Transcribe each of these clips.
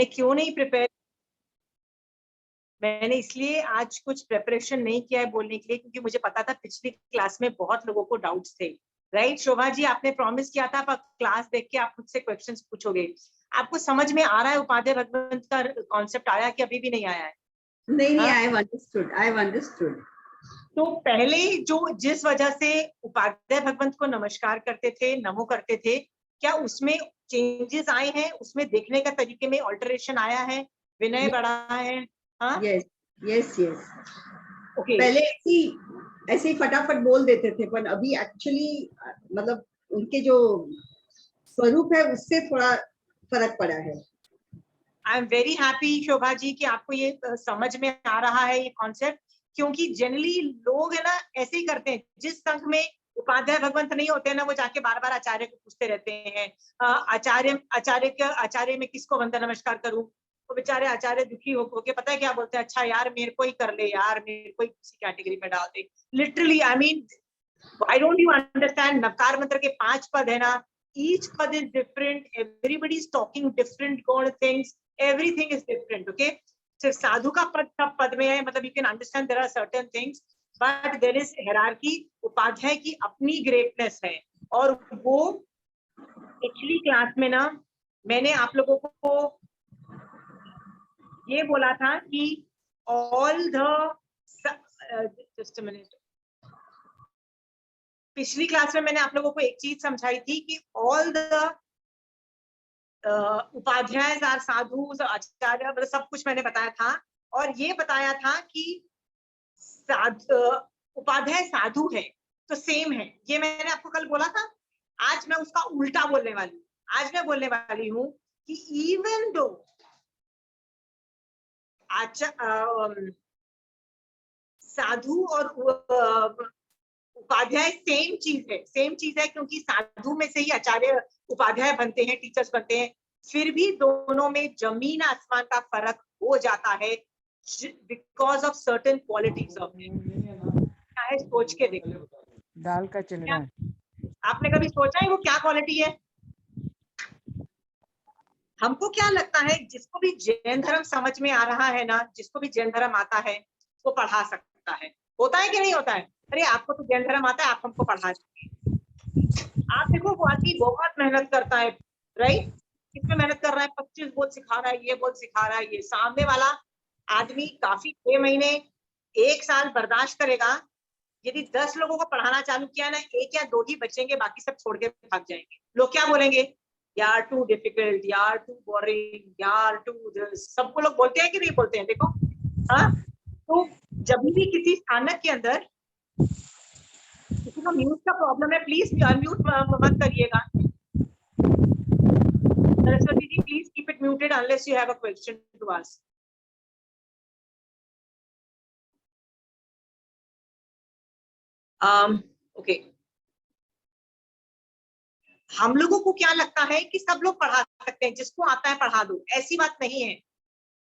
क्यों नहीं प्रिपेयर, मैंने इसलिए आज कुछ प्रिपरेशन नहीं किया है बोलने के लिए, क्योंकि मुझे पता था पिछली क्लास में बहुत लोगों को डाउट्स थे। राइट शोभा जी, आपने प्रॉमिस किया था क्लास देख के आप मुझसे क्वेश्चंस पूछोगे। आपको समझ में आ रहा है उपाध्याय भगवंत का कॉन्सेप्ट आया कि अभी भी नहीं आया है? नहीं, आई हैव अंडरस्टूड। तो पहले जो जिस वजह से उपाध्याय भगवंत को नमस्कार करते थे, नमो करते थे, क्या उसमें चेंजेस आए हैं? उसमें देखने का तरीके में ऑल्टरेशन आया है? विनय बढ़ा है? हाँ, यस। ओके। पहले ऐसे ही फटाफट बोल देते थे, पर अभी एक्चुअली मतलब उनके जो स्वरूप है उससे थोड़ा फर्क पड़ा है। I am very happy Shobha ji कि आपको ये समझ में आ रहा है ये कॉन्सेप्ट, क्योंकि जनरली लोग है ना ऐसे ही करते हैं। जिस संघ में उपाध्याय भगवंत नहीं होते हैं ना, वो जाके बार बार आचार्य को पूछते रहते हैं, आचार्य में किसको वंदन नमस्कार करूं? तो बेचारे आचार्य दुखी होके पता है क्या बोलते हैं, अच्छा यार मेरे को ही कर ले यार, मेरे को ही किसी कैटेगरी में डाल दे। Literally I mean, I don't you understand? Navkar mantra के 5 पद है ना, each pad is different, everybody is talking different god things, everything is different, okay? सिर्फ साधु का पद सब पद में है, मतलब you can understand there are certain things, but there is hierarchy। Upadhyay की अपनी ग्रेटनेस है, और वो पिछली क्लास में ना मैंने आप लोगों को ये बोला था कि all the just a minute, पिछली क्लास में मैंने आप लोगों को एक चीज समझाई थी कि ऑल द उपाध्याय आर साधु, आचार्य, मतलब सब कुछ मैंने बताया था। और ये बताया था कि उपाध्याय साधु है तो सेम है, ये मैंने आपको कल बोला था। आज मैं उसका उल्टा बोलने वाली हूँ। आज मैं बोलने वाली हूँ कि इवन दो साधु और उपाध्याय सेम चीज है, क्योंकि साधु में से ही आचार्य उपाध्याय बनते हैं, टीचर्स बनते हैं, फिर भी दोनों में जमीन आसमान का फर्क हो जाता है because of certain qualities of it. सोच के देखो, दाल का चलना है। आपने कभी सोचा है वो क्या क्वालिटी है? हमको क्या लगता है, जिसको भी जैन धर्म समझ में आ रहा है ना, जिसको भी जैन धर्म आता है वो पढ़ा सकता है। होता है कि नहीं होता है? अरे आपको तो जैन धर्म आता है, आप हमको पढ़ा सकते। आप देखो वो आदमी बहुत मेहनत करता है, राइट? किसमें मेहनत कर रहा है? 25 बोल सिखा रहा है, ये बोल सिखा रहा है। ये सामने वाला आदमी काफी 6 महीने 1 साल बर्दाश्त करेगा। यदि 10 लोगों को पढ़ाना चालू किया ना, 1 या 2 ही बचेंगे, बाकी सब छोड़ के भाग जाएंगे। लोग क्या बोलेंगे? यार टू डिफिकल्ट, यार टू बोरिंग, यार टू, सबको लोग बोलते हैं कि नहीं बोलते हैं? देखो, हाँ। तो जब भी किसी स्थानक के अंदर किसी को म्यूट का प्रॉब्लम है, प्लीज अनम्यूट मत करिएगा। Saraswati ji, please keep it muted unless you have a question to ask. Okay, हम लोगों को क्या लगता है कि सब लोग पढ़ा सकते हैं, जिसको आता है पढ़ा दो। ऐसी बात नहीं है।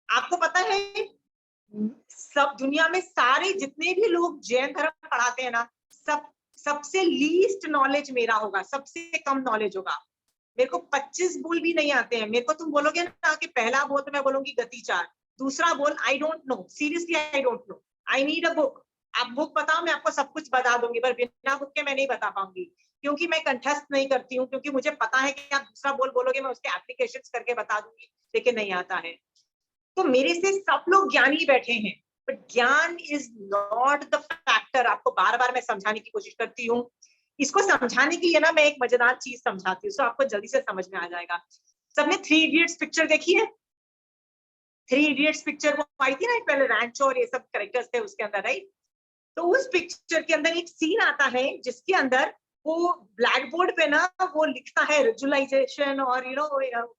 आपको पता है सब दुनिया में सारे जितने भी लोग जैन धर्म पढ़ाते हैं ना, सबसे लीस्ट नॉलेज मेरा होगा, सबसे कम नॉलेज होगा। मेरे को 25 बोल भी नहीं आते हैं। मेरे को तुम बोलोगे ना कि पहला बोल, तो मैं बोलूंगी गति 4, दूसरा बोल आई don't no, seriously I don't no, I need a book. आप बुक बताओ, मैं आपको सब कुछ बता दूंगी, पर बिना बुक के मैं नहीं बता पाऊंगी, क्योंकि मैं कंठस्थ नहीं करती हूँ। क्योंकि मुझे पता है कि आप दूसरा बोल बोलोगे, मैं उसके एप्लीकेशंस करके बता दूंगी, लेकिन नहीं आता है। तो मेरे से सब लोग ज्ञानी बैठे हैं, बट ज्ञान इज नॉट द फैक्टर। आपको बार बार मैं समझाने की कोशिश करती हूँ। इसको समझाने के लिए ना मैं एक मजेदार चीज समझाती हूँ, तो आपको जल्दी से समझ में आ जाएगा। सबने 3 इडियट्स पिक्चर देखी है? 3 इडियट्स पिक्चर वो आई थी ना, पहले रैंचो और ये सब कैरेक्टर्स थे उसके अंदर, राइट? तो उस पिक्चर के अंदर एक सीन आता है जिसके अंदर वो ब्लैक बोर्ड पे ना वो लिखता है विजुअलाइजेशन और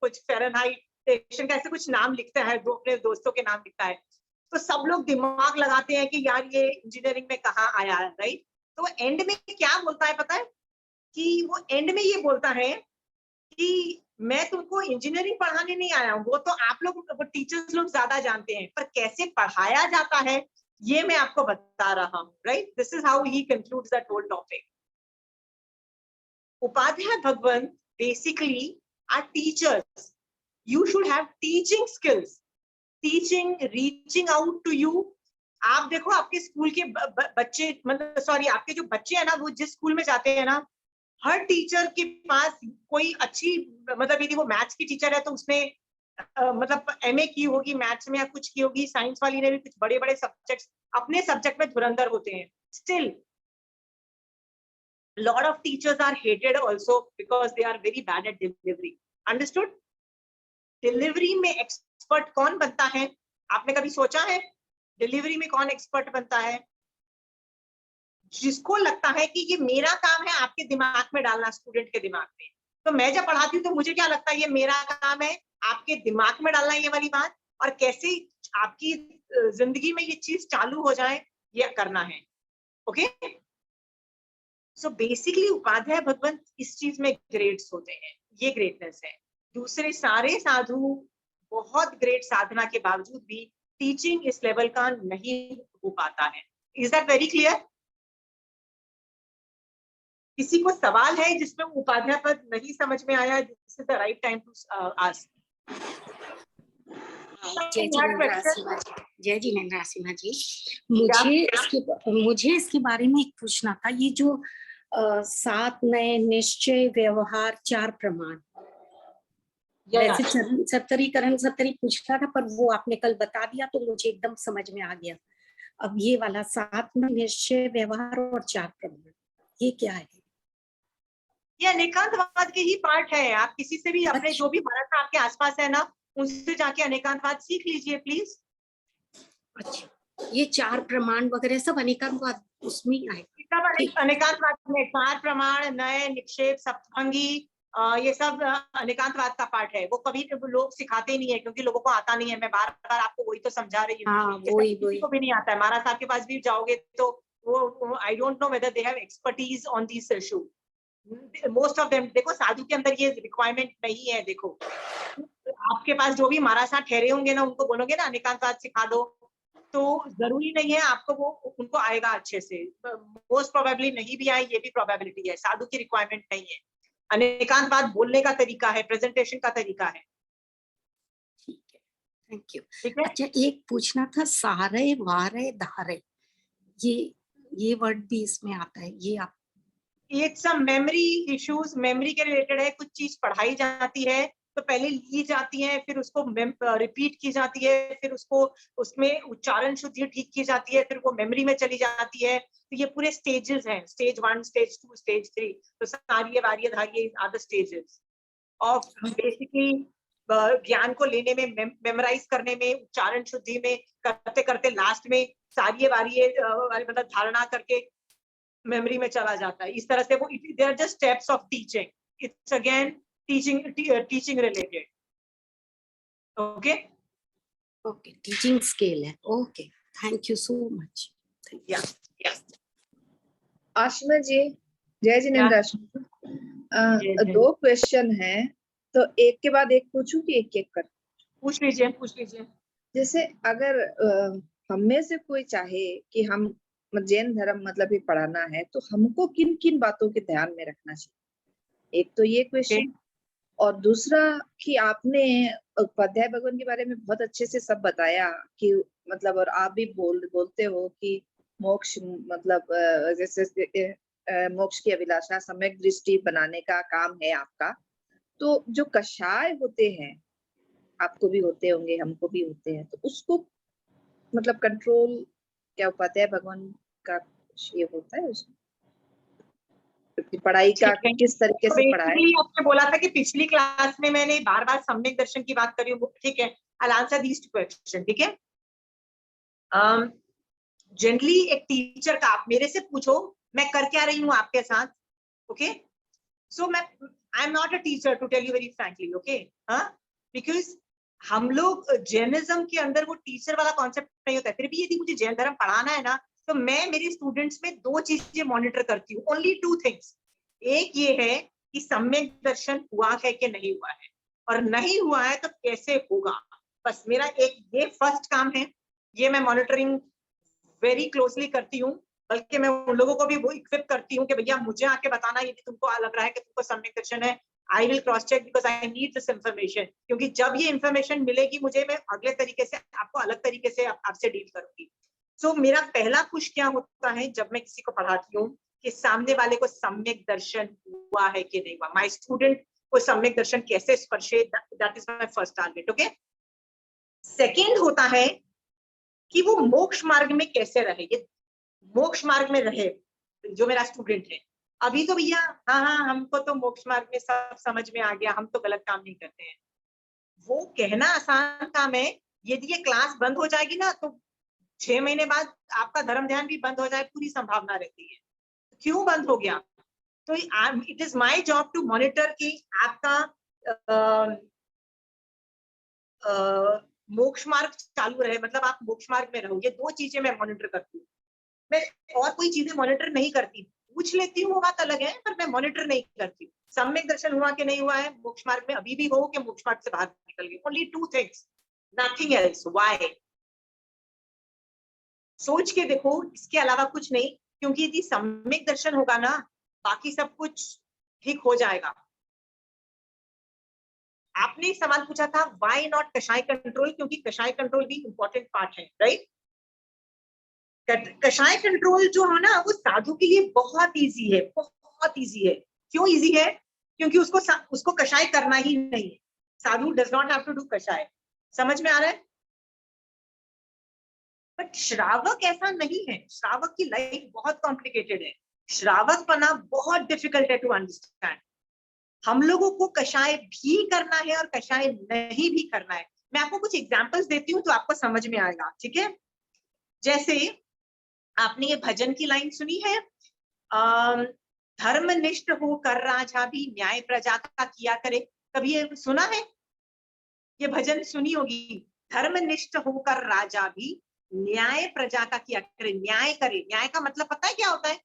कुछ फ़ारेनहाइट का ऐसे कुछ नाम लिखता है, दो अपने दोस्तों के नाम लिखता है। तो सब लोग दिमाग लगाते हैं कि यार ये इंजीनियरिंग में कहाँ आया है, राइट? तो एंड में क्या बोलता है पता है? कि वो एंड में ये बोलता है कि मैं तुमको इंजीनियरिंग पढ़ाने नहीं आया हूँ, वो तो आप लोग, वो टीचर्स लोग ज्यादा जानते हैं, पर कैसे पढ़ाया जाता है ये मैं आपको बता रहा हूँ, right? This is how he concludes that whole topic. उपाध्याय भगवंत basically are teachers. You should have teaching skills, teaching, reaching out to you. आप देखो आपके स्कूल के बच्चे, मतलब सॉरी, आपके जो बच्चे हैं ना, वो जिस स्कूल में जाते हैं ना, हर टीचर के पास कोई अच्छी, मतलब यदि वो मैथ्स की टीचर है तो उसने मतलब एमए की होगी मैथ्स में या कुछ की होगी, साइंस वाली ने भी कुछ बड़े बड़े सब्जेक्ट्स, अपने सब्जेक्ट में धुरंधर होते हैं. Still lot of teachers are hated also because they are very bad at delivery. Understood? Delivery में एक्सपर्ट कौन बनता है? आपने कभी सोचा है डिलीवरी में कौन एक्सपर्ट बनता है? जिसको लगता है कि ये मेरा काम है आपके दिमाग में डालना, स्टूडेंट के दिमाग में. तो मैं जब पढ़ाती हूँ तो मुझे क्या लगता है, ये मेरा काम है आपके दिमाग में डालना ये वाली बात, और कैसे आपकी जिंदगी में ये चीज चालू हो जाए ये करना है. ओके, सो बेसिकली उपाध्याय भगवंत इस चीज में ग्रेट्स होते हैं, ये ग्रेटनेस है. दूसरे सारे साधु बहुत ग्रेट साधना के बावजूद भी टीचिंग इस लेवल का नहीं हो पाता है. Is that very clear? किसी को सवाल है जिसमें उपाध्याय पद नहीं समझ में आया? This is the right time to ask. जय जिनेंद्र सिन्हा जी, मुझे इसके बारे में एक पूछना था. ये जो 7 नए निश्चय, व्यवहार, 4 प्रमाण, वैसे सत्तरी पूछना था पर वो आपने कल बता दिया तो मुझे एकदम समझ में आ गया. अब ये वाला 7 नए निश्चय, व्यवहार और 4 प्रमाण, ये क्या है? ये अनेकांतवाद के ही पार्ट है. आप किसी से भी अपने जो भी भारत आपके आसपास है ना, उनसे जाके अनेकांतवाद सीख लीजिए प्लीज. अच्छा, ये 4 प्रमाण वगैरह सब अनेकांतवाद उसमें आए? सब अनेकांतवाद में 4 प्रमाण, नए, निक्षेप, सप्तभंगी, ये सब अनेकांतवाद का पार्ट है. वो कभी लोग सिखाते नहीं है क्योंकि लोगों को आता नहीं है. मैं बार बार आपको वही तो समझा रही हूँ. हाँ, वही को भी नहीं आता है. महाराज साहब के पास भी जाओगे तो वो आई don't know whether they have expertise on this issue. Most of them, देखो साधु के अंदर ये रिक्वायरमेंट नहीं है. देखो आपके पास जो भी महाराज साहब ठहरे होंगे ना, उनको बोलोगे ना अनेकांतवाद सिखा दो, तो जरूरी नहीं है आपको वो उनको आएगा अच्छे से. मोस्ट प्रोबेबली नहीं भी आए, ये भी प्रोबेबिलिटी है. साधु की रिक्वायरमेंट नहीं है. अनेकांतवाद बोलने का तरीका है, प्रेजेंटेशन का तरीका है. ठीक है, थैंक यू. अच्छा, एक पूछना था, सारे, वारे, धारे, ये वर्ड भी इसमें आता है? ये आप it's some memory issues, memory के रिलेटेड है. कुछ चीज पढ़ाई जाती है तो पहले ली जाती है, फिर उसको रिपीट की जाती है, फिर उसको उसमें उच्चारण शुद्धि ठीक की जाती है, फिर वो मेमोरी में चली जाती है. तो ये पूरे स्टेजेस हैं, स्टेज 1, स्टेज 2, स्टेज 3. तो सारी वार्य धार्य are the stages of basically ज्ञान को लेने में, मेमोराइज करने में, उच्चारण शुद्धि में, करते करते लास्ट में सारी वार्य मतलब धारणा करके मेमोरी में चला जाता है. इस तरह से वो they are just steps of teaching. It's again teaching related. Okay okay, teaching scale है. Okay, thank you so much. या आशना जी, जय जिनेंद्र. आशना, 2 क्वेश्चन हैं तो एक के बाद एक पूछूं कि एक कर? पूछ लीजिए. जैसे अगर हम में से कोई चाहे कि हम जैन धर्म मतलब ही पढ़ाना है, तो हमको किन किन बातों के ध्यान में रखना चाहिए? एक तो ये क्वेश्चन. और दूसरा कि आपने उपाध्याय भगवान के बारे में बहुत अच्छे से सब बताया कि मतलब, और आप भी बोलते हो कि मोक्ष मतलब जैसे मोक्ष की अभिलाषा, सम्यक दृष्टि बनाने का काम है आपका. तो जो कषाय होते हैं, आपको भी होते होंगे, हमको भी होते हैं, तो उसको मतलब कंट्रोल क्या उपाध्याय भगवान का ये होता है उसमें? पढ़ाई का किस तरीके से पढ़ाए? आपने बोला था कि पिछली क्लास में मैंने बार सम्यक दर्शन की बात करी हूँ. ठीक है, I'll answer these 2 questions. ठीक है, जनरली एक टीचर का आप मेरे से पूछो मैं कर क्या रही हूँ आपके साथ. ओके, सो मैं I am not a teacher to tell you very frankly. Okay, because हम लोग जैनिज्म के अंदर वो टीचर वाला कॉन्सेप्ट नहीं होता है. फिर भी यदि मुझे जैन धर्म पढ़ाना है ना, तो मैं मेरे स्टूडेंट्स में 2 चीजें मॉनिटर करती हूँ. Only 2 things. एक ये है कि सम्यक दर्शन हुआ है कि नहीं हुआ है, और नहीं हुआ है तो कैसे होगा. बस मेरा एक ये फर्स्ट काम है. ये मैं मॉनिटरिंग वेरी क्लोजली करती हूँ. बल्कि मैं उन लोगों को भी वो इक्विप करती हूँ कि भैया मुझे आके बताना यदि तुमको लग रहा है कि तुमको सम्यक दर्शन है, I will cross check because I need this information, क्योंकि जब ये इंफॉर्मेशन मिलेगी मुझे, मैं अगले तरीके से आपको अलग तरीके से आपसे डील करूंगी। सो मेरा पहला पुश क्या होता है जब मैं किसी को पढ़ाती हूँ, कि सामने वाले को सम्यक दर्शन हुआ है कि नहीं हुआ, माय स्टूडेंट को सम्यक दर्शन कैसे स्पर्शे, that is my first target. Okay, second होता है कि वो मोक्ष मार्ग में कैसे रहे, ये मोक्ष मार्ग में रहे जो मेरा स्टूडेंट है। अभी तो भैया हाँ हमको तो मोक्ष मार्ग में सब समझ में आ गया, हम तो गलत काम नहीं करते हैं, वो कहना आसान काम है। यदि ये क्लास बंद हो जाएगी ना तो 6 महीने बाद आपका धर्म ध्यान भी बंद हो जाए, पूरी संभावना रहती है। क्यों बंद हो गया? तो it is my job to monitor कि आपका मोक्ष मार्ग चालू रहे, मतलब आप मोक्ष मार्ग में रहो। ये 2 चीजें मैं मॉनिटर करती हूँ, मैं और कोई चीजें मॉनिटर नहीं करती। पूछ लेती हूँ वो बात अलग है, पर मैं मॉनिटर नहीं करती। सम्यक दर्शन हुआ कि नहीं हुआ है, मोक्ष मार्ग में अभी भी हो कि मोक्ष मार्ग से बाहर निकल गए, only 2 things, nothing else. Why? सोच के देखो, इसके अलावा कुछ नहीं, क्योंकि यदि सम्यक दर्शन होगा ना, बाकी सब कुछ ठीक हो जाएगा। आपने एक सवाल पूछा था व्हाई नॉट कषाय कंट्रोल, क्योंकि कषाय कंट्रोल भी इंपॉर्टेंट पार्ट है, राइट? कषाय कंट्रोल जो है ना, वो साधु के लिए बहुत इजी है, बहुत इजी है। क्यों इजी है? क्योंकि उसको कषाय करना ही नहीं है। साधु does not have to do कषाय। समझ में आ रहा है? बट श्रावक ऐसा नहीं है, श्रावक की लाइफ बहुत कॉम्प्लिकेटेड है, श्रावक बना बहुत डिफिकल्ट है टू अंडरस्टैंड। हम लोगों को कषाय भी करना है और कषाय नहीं भी करना है। मैं आपको कुछ एग्जांपल्स देती हूँ तो आपको समझ में आएगा, ठीक है? जैसे आपने ये भजन की लाइन सुनी है, धर्मनिष्ठ होकर राजा भी न्याय प्रजा का किया करे, कभी ये सुना है? ये भजन सुनी होगी, धर्मनिष्ठ होकर राजा भी न्याय प्रजा का किया करे, न्याय करे। न्याय का मतलब पता है क्या होता है?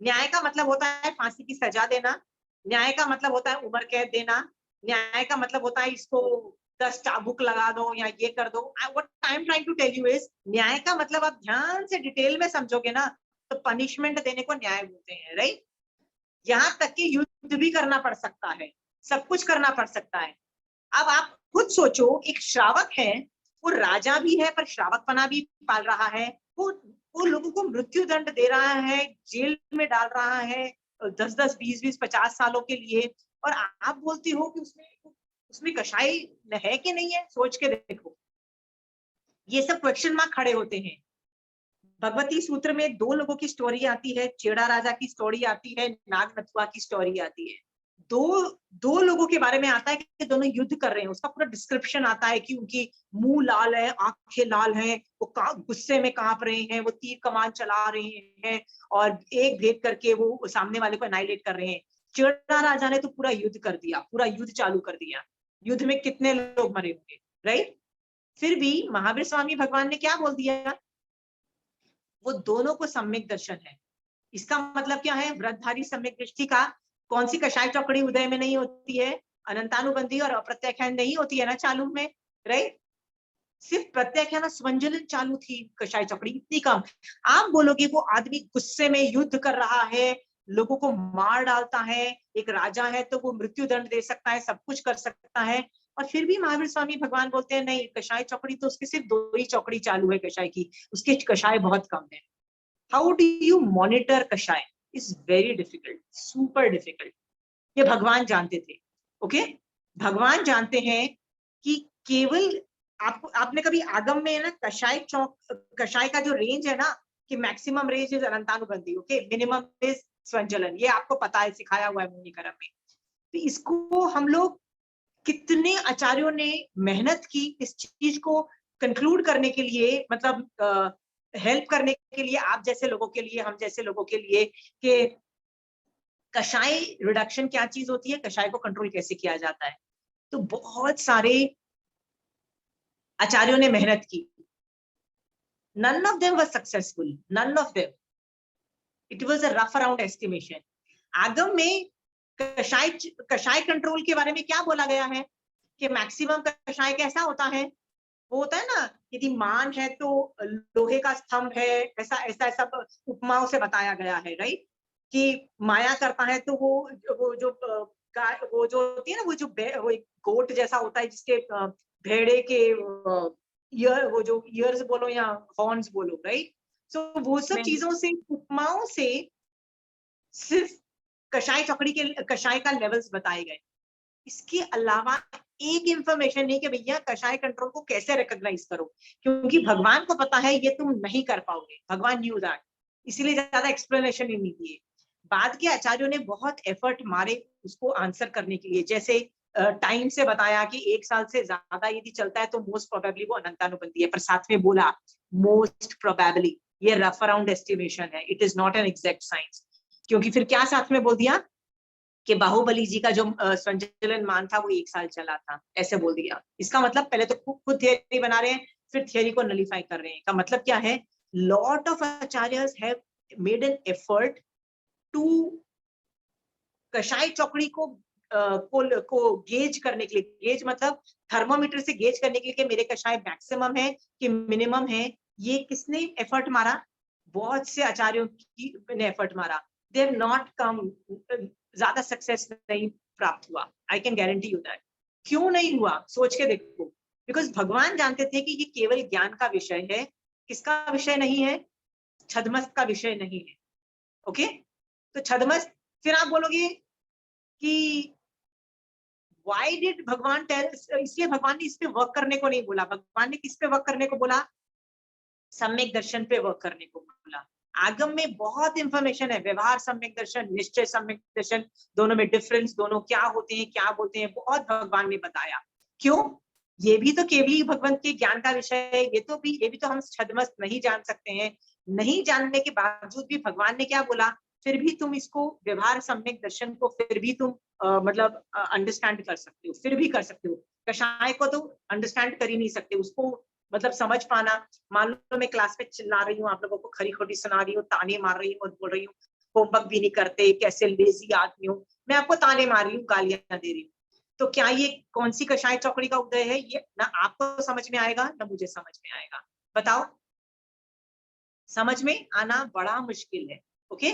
न्याय का मतलब होता है फांसी की सजा देना, न्याय का मतलब होता है उम्र कैद देना, न्याय का मतलब होता है इसको 10 चाबुक लगा दो या ये कर दो। What I am trying to tell you is, न्याय का मतलब आप ध्यान से डिटेल में समझोगे ना तो पनिशमेंट देने को न्याय बोलते हैं, राइट? यहाँ तक कि युद्ध भी करना पड़ सकता है, सब कुछ करना पड़ सकता है। अब आप खुद सोचो, एक श्रावक है, वो राजा भी है पर श्रावकपना भी पाल रहा है, वो लोगों को मृत्यु दंड दे रहा है, जेल में डाल रहा है 10-10, 20-20, 50 सालों के लिए, और आप बोलती हो कि उसमें कषाय है कि नहीं है? सोच के देखो, ये सब क्वेश्चन मार्क खड़े होते हैं। भगवती सूत्र में 2 लोगों की स्टोरी आती है, चेड़ा राजा की स्टोरी आती है, नाग नथुआ की स्टोरी आती है। दो लोगों के बारे में आता है कि दोनों युद्ध कर रहे हैं, उसका पूरा डिस्क्रिप्शन आता है कि उनकी मुंह लाल है, आंखें लाल हैं, वो गुस्से में कांप रहे हैं, वो तीर कमान चला रहे हैं और एक भेद करके वो सामने वाले को एनाइलेट कर रहे हैं। चेड़ा राजा ने तो पूरा युद्ध कर दिया, पूरा युद्ध चालू कर दिया, युद्ध में कितने लोग मरे होंगे, राइट? फिर भी महावीर स्वामी भगवान ने क्या बोल दिया? वो दोनों को सम्यक दर्शन है। इसका मतलब क्या है? व्रतधारी सम्यक दृष्टि का कौन सी कषाय चौकड़ी उदय में नहीं होती है? अनंतानुबंधी और अप्रत्याख्यान नहीं होती है ना चालू में, राइट? सिर्फ प्रत्याख्यान स्वंजलन चालू थी, कषाय चौकड़ी इतनी कम। आप बोलोगे वो आदमी गुस्से में युद्ध कर रहा है, लोगों को मार डालता है, एक राजा है तो वो मृत्यु दंड दे सकता है, सब कुछ कर सकता है, और फिर भी महावीर स्वामी भगवान बोलते हैं नहीं, कषाय चौकड़ी तो उसके सिर्फ 2 ही चौकड़ी चालू है कषाय की, उसके कषाय बहुत कम है। हाउ डू यू मॉनिटर कषाय? Is very difficult, super difficult. ये भगवान जानते थे, ओके? भगवान जानते हैं कि केवल आपने कभी आगम में है ना कषाय का जो रेंज है ना, कि मैक्सिमम रेंज इज अनंतानुबंधी, ओके, मिनिमम इज स्वंजलन, ये आपको पता है, सिखाया हुआ है मुनिकरम में। तो इसको हम लोग, कितने आचार्यों ने मेहनत की इस चीज को कंक्लूड करने के लिए, मतलब हेल्प करने के लिए, आप जैसे लोगों के लिए, हम जैसे लोगों के लिए, कि कषाय रिडक्शन क्या चीज होती है, कषाय को कंट्रोल कैसे किया जाता है। तो बहुत सारे आचार्यों ने मेहनत की, none of them was successful, none of them, it was a rough around estimation। आगम में कषाय कंट्रोल के बारे में क्या बोला गया है कि मैक्सिमम कषाय कैसा होता है? वो होता है ना, यदि मान है तो लोहे का स्तंभ है, ऐसा ऐसा ऐसा उपमाओं से बताया गया है, राइट? कि माया करता है तो वो जो वो जो होती है ना, वो एक गोट जैसा होता है जिसके भेड़े के वो जो ईयर्स बोलो या हॉर्न्स बोलो, राइट? सो वो सब चीजों से, उपमाओं से सिर्फ कषाय का लेवल्स बताए गए। इसके अलावा एक इंफॉर्मेशन नहीं कि भैया कषाय कंट्रोल को कैसे रिकॉग्नाइज करो, क्योंकि भगवान को पता है ये तुम नहीं कर पाओगे, भगवान न्यू दैट, इसीलिए ज्यादा एक्सप्लेनेशन ही नहीं दिए। बाद के आचार्यों ने बहुत एफर्ट मारे उसको आंसर करने के लिए, जैसे टाइम से बताया कि 1 साल से ज्यादा यदि चलता है तो मोस्ट प्रोबेबली वो अनंतानुबंधी है, पर साथ में बोला मोस्ट प्रोबेबली, ये रफ अराउंड एस्टिमेशन है, it is not an exact science. क्योंकि फिर क्या साथ में बोल दिया कि बाहुबली जी का जो संचलन मान था वो 1 साल चला था, ऐसे बोल दिया। इसका मतलब पहले तो खुद थियरी बना रहे हैं, फिर थियरी को नलीफाई कर रहे हैं। का मतलब क्या है, लॉट ऑफ आचार्यस have made an effort to कषाय चौकड़ी को गेज करने के लिए, गेज मतलब थर्मोमीटर से गेज करने के लिए कि मेरे कषाय मैक्सिमम है कि मिनिमम है। ये किसने एफर्ट मारा? बहुत से आचार्यों ने एफर्ट मारा। दे हैव नॉट कम, ज्यादा सक्सेस नहीं प्राप्त हुआ। I can guarantee you that. क्यों नहीं हुआ, सोच के देखो। बिकॉज भगवान जानते थे कि ये केवल ज्ञान का विषय है, किसका विषय नहीं है? छद्मस्त का विषय नहीं है। ओके, तो छद्मस्त, फिर आप बोलोगे कि व्हाई डिड भगवान टेल, इसलिए भगवान ने इस पे वर्क करने को नहीं बोला। भगवान ने किस पे वर्क करने को बोला? सम्यक दर्शन पे वर्क करने को बोला। आगम में बहुत इंफॉर्मेशन है, व्यवहार सम्यक दर्शन, निश्चय सम्यक दर्शन, दोनों में डिफरेंस, दोनों क्या होते हैं, क्या बोलते हैं, बहुत भगवान ने बताया। क्यों? ये भी तो केवली भगवंत के ज्ञान का विषय है। ये भी तो हम छद्मस्त नहीं जान सकते हैं। नहीं जानने के बावजूद भी भगवान ने क्या बोला? फिर भी तुम इसको, व्यवहार सम्यक दर्शन को फिर भी तुम मतलब अंडरस्टैंड कर सकते हो, फिर भी कर सकते हो। कषाय को तो अंडरस्टैंड कर ही नहीं सकते, उसको मतलब समझ पाना। मान लो मैं क्लास में चिल्ला रही हूँ, आप लोगों को खरी खोटी सुना रही हूँ, ताने मार रही हूँ और बोल रही हूँ होमवर्क भी नहीं करते, कैसे लेजी आदमी हो, मैं आपको ताने मार रही हूँ, गालियां दे रही हूँ, तो क्या ये कौन सी कषाय चौकड़ी का उदय है? ये ना आपको समझ में आएगा ना मुझे समझ में आएगा। बताओ, समझ में आना बड़ा मुश्किल है। ओके,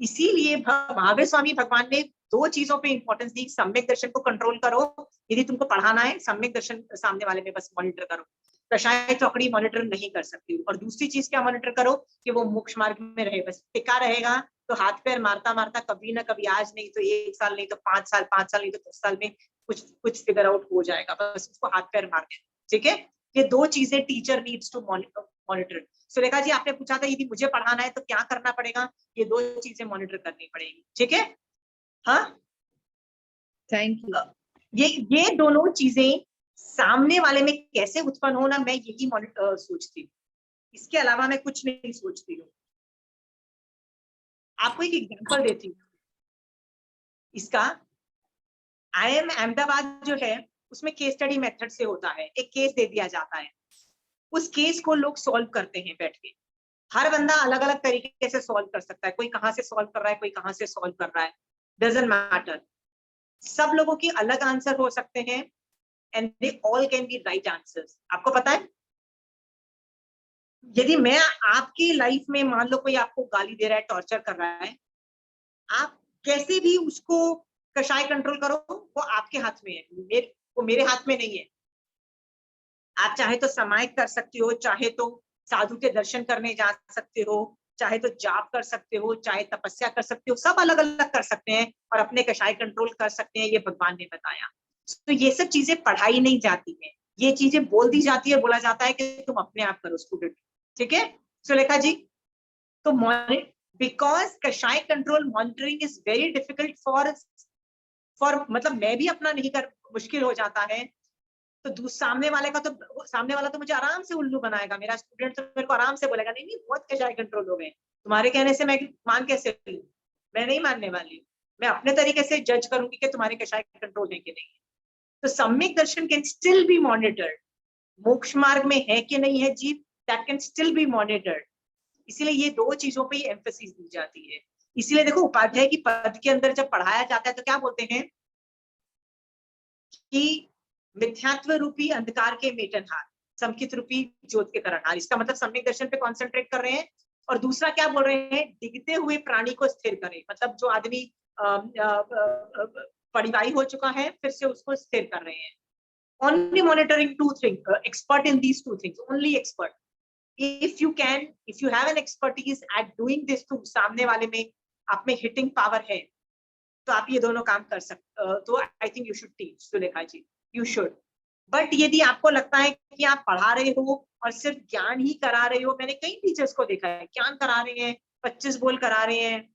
इसीलिए महावीर स्वामी भगवान ने 2 चीजों पे इंपॉर्टेंस दी। सम्यक दर्शन को कंट्रोल करो, यदि तुमको पढ़ाना है सम्यक दर्शन सामने वाले में बस मॉनिटर करो, कषाय चौकड़ी मॉनिटर नहीं कर सकती। और दूसरी चीज क्या मॉनिटर करो कि वो मोक्ष मार्ग में रहे, बस टिका रहेगा तो हाथ पैर मारता मारता कभी ना कभी, आज नहीं तो 1 साल, नहीं तो 5 साल, 5 साल नहीं तो 10 साल में कुछ फिगर आउट हो जाएगा, बस उसको हाथ पैर मार देना। ठीक है, ये 2 चीजें teacher needs to monitor. Surekha ji, आपने पूछा था यदि मुझे पढ़ाना है तो क्या करना पड़ेगा? ये 2 चीजें मॉनिटर करनी पड़ेगी। ठीक है, हाँ, थैंक यू। ये दोनों चीजें सामने वाले में कैसे उत्पन्न होना, मैं यही सोचती हूँ। इसके अलावा मैं कुछ नहीं सोचती हूँ। आपको एक एग्जांपल देती हूँ इसका। IIM अहमदाबाद जो है उसमें केस स्टडी मेथड से होता है। एक केस दे दिया जाता है, उस केस को लोग सॉल्व करते हैं बैठ के। हर बंदा अलग अलग तरीके से सॉल्व कर सकता है, कोई कहाँ से सॉल्व कर रहा है, कोई कहाँ से सॉल्व कर रहा है, डजंट मैटर। सब लोगों की अलग आंसर हो सकते हैं and they all can be right answers. आपको पता है, यदि मैं आपकी लाइफ में मान लो कोई आपको गाली दे रहा है, टॉर्चर कर रहा है, आप कैसे भी उसको कषाय कंट्रोल करो, वो आपके हाथ में है, वो मेरे हाथ में नहीं है। आप चाहे तो समायिक कर सकते हो, चाहे तो साधु के दर्शन करने जा सकते हो, चाहे तो जाप कर सकते हो, चाहे तपस्या कर सकते हो, सब अलग अलग कर सकते हैं और अपने कषाय कंट्रोल कर सकते हैं। ये भगवान ने बताया। तो ये सब चीजें पढ़ाई नहीं जाती है, ये चीजें बोल दी जाती है, बोला जाता है कि तुम अपने आप करो स्टूडेंट। ठीक है सुलेखा जी, तो बिकॉज कषाय control monitoring is very difficult for मतलब मैं भी अपना नहीं कर, मुश्किल हो जाता है, तो सामने वाले का तो, सामने वाला तो मुझे आराम से उल्लू बनाएगा, मेरा स्टूडेंट तो मेरे को आराम से बोलेगा नहीं नहीं बहुत कषाय कंट्रोल हो गए, तुम्हारे कहने से मैं मान कैसे लूं? मैं नहीं मानने वाली, मैं अपने तरीके से जज करूंगी कि तुम्हारे कषाय कंट्रोल है कि नहीं। तो सम्यक दर्शन कैन स्टिल बी मॉनिटर्ड, मोक्ष मार्ग में है कि नहीं है जीव, that can still be monitored. इसीलिए ये 2 चीजों पे एम्फेसिस दी जाती है। इसीलिए देखो उपाध्याय की पद के अंदर जब पढ़ाया जाता है तो क्या बोलते हैं कि मिथ्यात्व रूपी अंधकार के मेटनहार, समकित रूपी ज्योत के करणहार। इसका मतलब सम्यक दर्शन पे कॉन्सेंट्रेट कर रहे हैं। और दूसरा क्या बोल रहे हैं, डिगते हुए प्राणी को स्थिर करें, मतलब जो आदमी पढ़ाई हो चुका है, फिर से उसको स्थिर कर रहे हैं। Only monitoring two things, expert in these two things, only expert. If you have an expertise at doing this too, सामने वाले में आप में हिटिंग पावर है, तो आप ये दोनों काम कर सकते, तो I think you should teach Sulekha ji, you should. But यदि आपको लगता है कि आप पढ़ा रहे हो और सिर्फ ज्ञान ही करा रहे हो, मैंने कई टीचर्स को देखा है, ज्ञान करा रहे हैं, 25 बोल करा रहे हैं,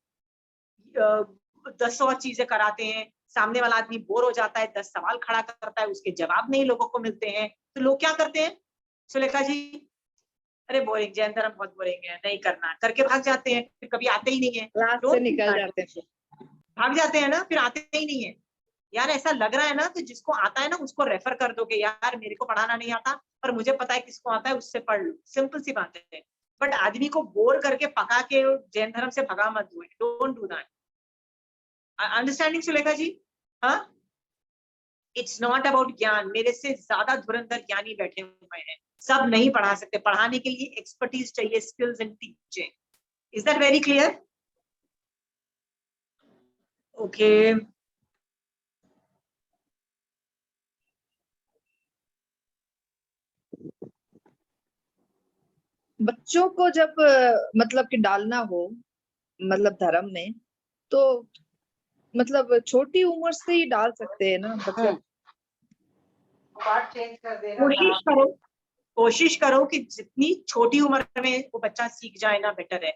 10 और चीजें कराते हैं, सामने वाला आदमी बोर हो जाता है, 10 सवाल खड़ा करता है, उसके जवाब नहीं लोगों को मिलते हैं, तो लोग क्या करते हैं सुलेखा जी, अरे बोरिंग, जैन धर्म बहुत बोरिंग है, नहीं करना, करके भाग जाते हैं, फिर कभी आते ही नहीं है, क्लास से निकल जाते हैं, भाग जाते हैं ना, फिर आते ही नहीं है। यार ऐसा लग रहा है ना, तो जिसको आता है ना उसको रेफर कर दो कि यार मेरे को पढ़ाना नहीं आता पर मुझे पता है किसको आता है, उससे पढ़ लो, सिंपल सी बात है। बट आदमी को बोर करके पका के जैन धर्म से भगा मत दो, don't do that. Understanding Sulekha ji? हाँ, इट्स नॉट अबाउट ज्ञान, मेरे से ज्यादा धुरंधर ज्ञानी बैठे हुए हैं, सब नहीं पढ़ा सकते, पढ़ाने के लिए एक्सपर्टीज चाहिए, skills in teaching. Is that very clear? Okay, बच्चों को जब मतलब कि डालना हो मतलब धर्म में, तो मतलब छोटी उम्र से ही डाल सकते हैं ना, मतलब कोशिश करो कि जितनी छोटी उम्र में वो बच्चा सीख जाए ना, बेटर है।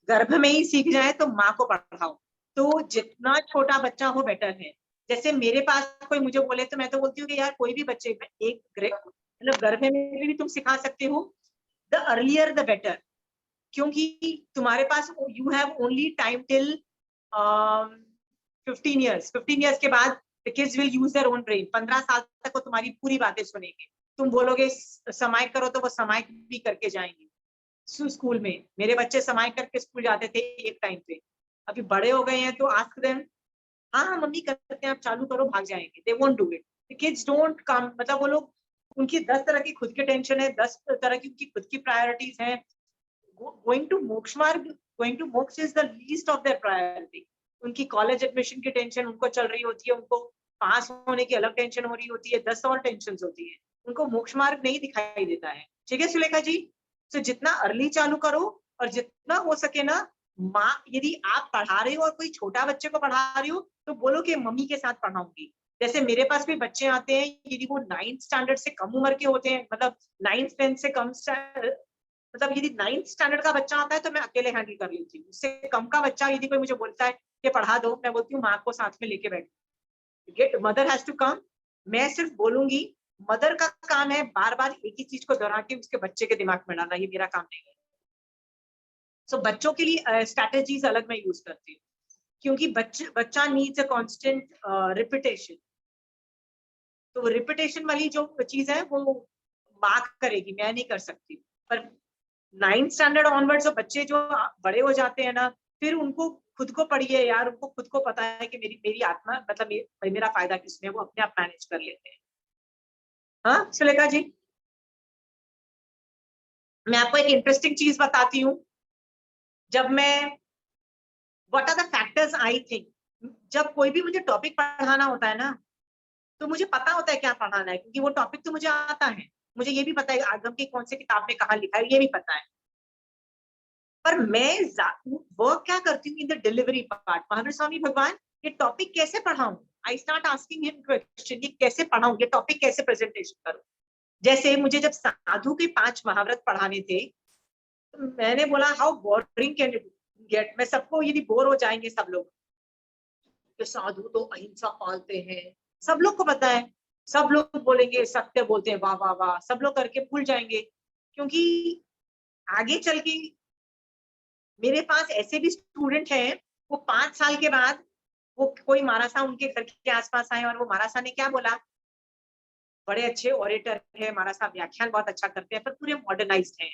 गर्भ में ही सीख जाए तो माँ को पढ़ाओ, तो जितना छोटा बच्चा हो बेटर है। जैसे मेरे पास कोई मुझे बोले तो मैं तो बोलती हूँ कि यार कोई भी बच्चे एक मतलब गर्भ में भी तुम सिखा सकते हो, द अर्लियर द बेटर, क्योंकि तुम्हारे पास you have only time till 15 years के बाद the kids will use their own brain। 15 साल तक वो तुम्हारी पूरी बातें सुनेंगे, तुम बोलोगे समाय करो तो वो समाय भी करके जाएंगे। स्कूल में मेरे बच्चे समाय करके स्कूल जाते थे एक टाइम पे, अभी बड़े हो गए हैं तो आस्क देम, हाँ मम्मी करते हैं, आप चालू करो, भाग जाएंगे, they won't do it. The kids don't come, मतलब वो लोग, उनकी 10 तरह की खुद की टेंशन है, 10 तरह की उनकी खुद की प्रायोरिटीज हैं। गोइंग टू मोक्ष मार्ग, गोइंग टू मोक्ष is the least of their priority. उनकी कॉलेज एडमिशन की टेंशन उनको चल रही होती है, उनको पास होने की अलग टेंशन हो रही होती है, 10 और टेंशन होती है, उनको मोक्ष मार्ग नहीं दिखाई देता है। ठीक है सुलेखा जी? तो जितना अर्ली चालू करो और जितना हो सके ना, माँ, यदि आप पढ़ा रहे हो और कोई छोटा बच्चे को पढ़ा रही हो तो बोलो कि मम्मी के साथ पढ़ाऊंगी। जैसे मेरे पास भी बच्चे आते हैं, यदि वो 9th स्टैंडर्ड से कम उम्र के होते हैं, मतलब 9th 10th से कम, मतलब यदि 9th स्टैंडर्ड का बच्चा आता है तो मैं अकेले हैंडल कर लेती हूँ। उससे कम का बच्चा यदि कोई मुझे बोलता है कि पढ़ा दो, मैं बोलती हूँ माँ को साथ में लेके बैठ, get mother has to come. मैं सिर्फ बोलूंगी, मदर का काम है बार बार एक ही चीज को दोहरा के उसके बच्चे के दिमाग में डालना, ये मेरा काम नहीं है। सो बच्चों के लिए स्ट्रैटेजीज अलग मैं यूज करती हूँ, क्योंकि बच्चा नीड्स अ कांस्टेंट रिपीटेशन। तो रिपीटेशन वाली जो चीज है वो मार्क करेगी, मैं नहीं कर सकती। पर 9th स्टैंडर्ड ऑनवर्ड्स बच्चे जो बड़े हो जाते हैं ना, फिर उनको खुद को पढ़िए यार, उनको खुद को पता है कि मेरी आत्मा, मतलब मेरा फायदा किसमें, वो अपने आप मैनेज कर लेते हैं। हाँ सुलेखा जी, मैं आपको एक इंटरेस्टिंग चीज बताती हूँ। जब मैं, what are the factors I think, जब कोई भी मुझे टॉपिक पढ़ाना होता है ना, तो मुझे पता होता है क्या पढ़ाना है, क्योंकि वो टॉपिक तो मुझे आता है, मुझे ये भी पता है आगम की कौन सी किताब में कहाँ लिखा है, ये भी पता है। पर मैं वर्क क्या करती हूँ in the delivery part, Mahavir Swami भगवान ये टॉपिक कैसे पढ़ाऊं, I start asking him question, ये कैसे पढ़ाऊं, ये टॉपिक कैसे प्रेजेंटेशन करूं। जैसे मुझे जब साधु के 5 महाव्रत पढ़ाने थे, तो मैंने बोला how boring can it get, मैं सबको, यदि बोर हो जाएंगे सब लोग, तो साधु तो अहिंसा पालते हैं, सब लोग को पता है, सब लोग बोलेंगे सत्य बोलते हैं, वाह वाह वाह, सब लोग करके भूल जाएंगे। क्योंकि आगे चल के मेरे पास ऐसे भी स्टूडेंट हैं, वो 5 साल के बाद वो कोई महारासा उनके घर के आसपास आए और वो महारासा ने क्या बोला, बड़े अच्छे ऑरेटर है महारासा, व्याख्यान बहुत अच्छा करते हैं, पर पूरे मॉडर्नाइज्ड हैं।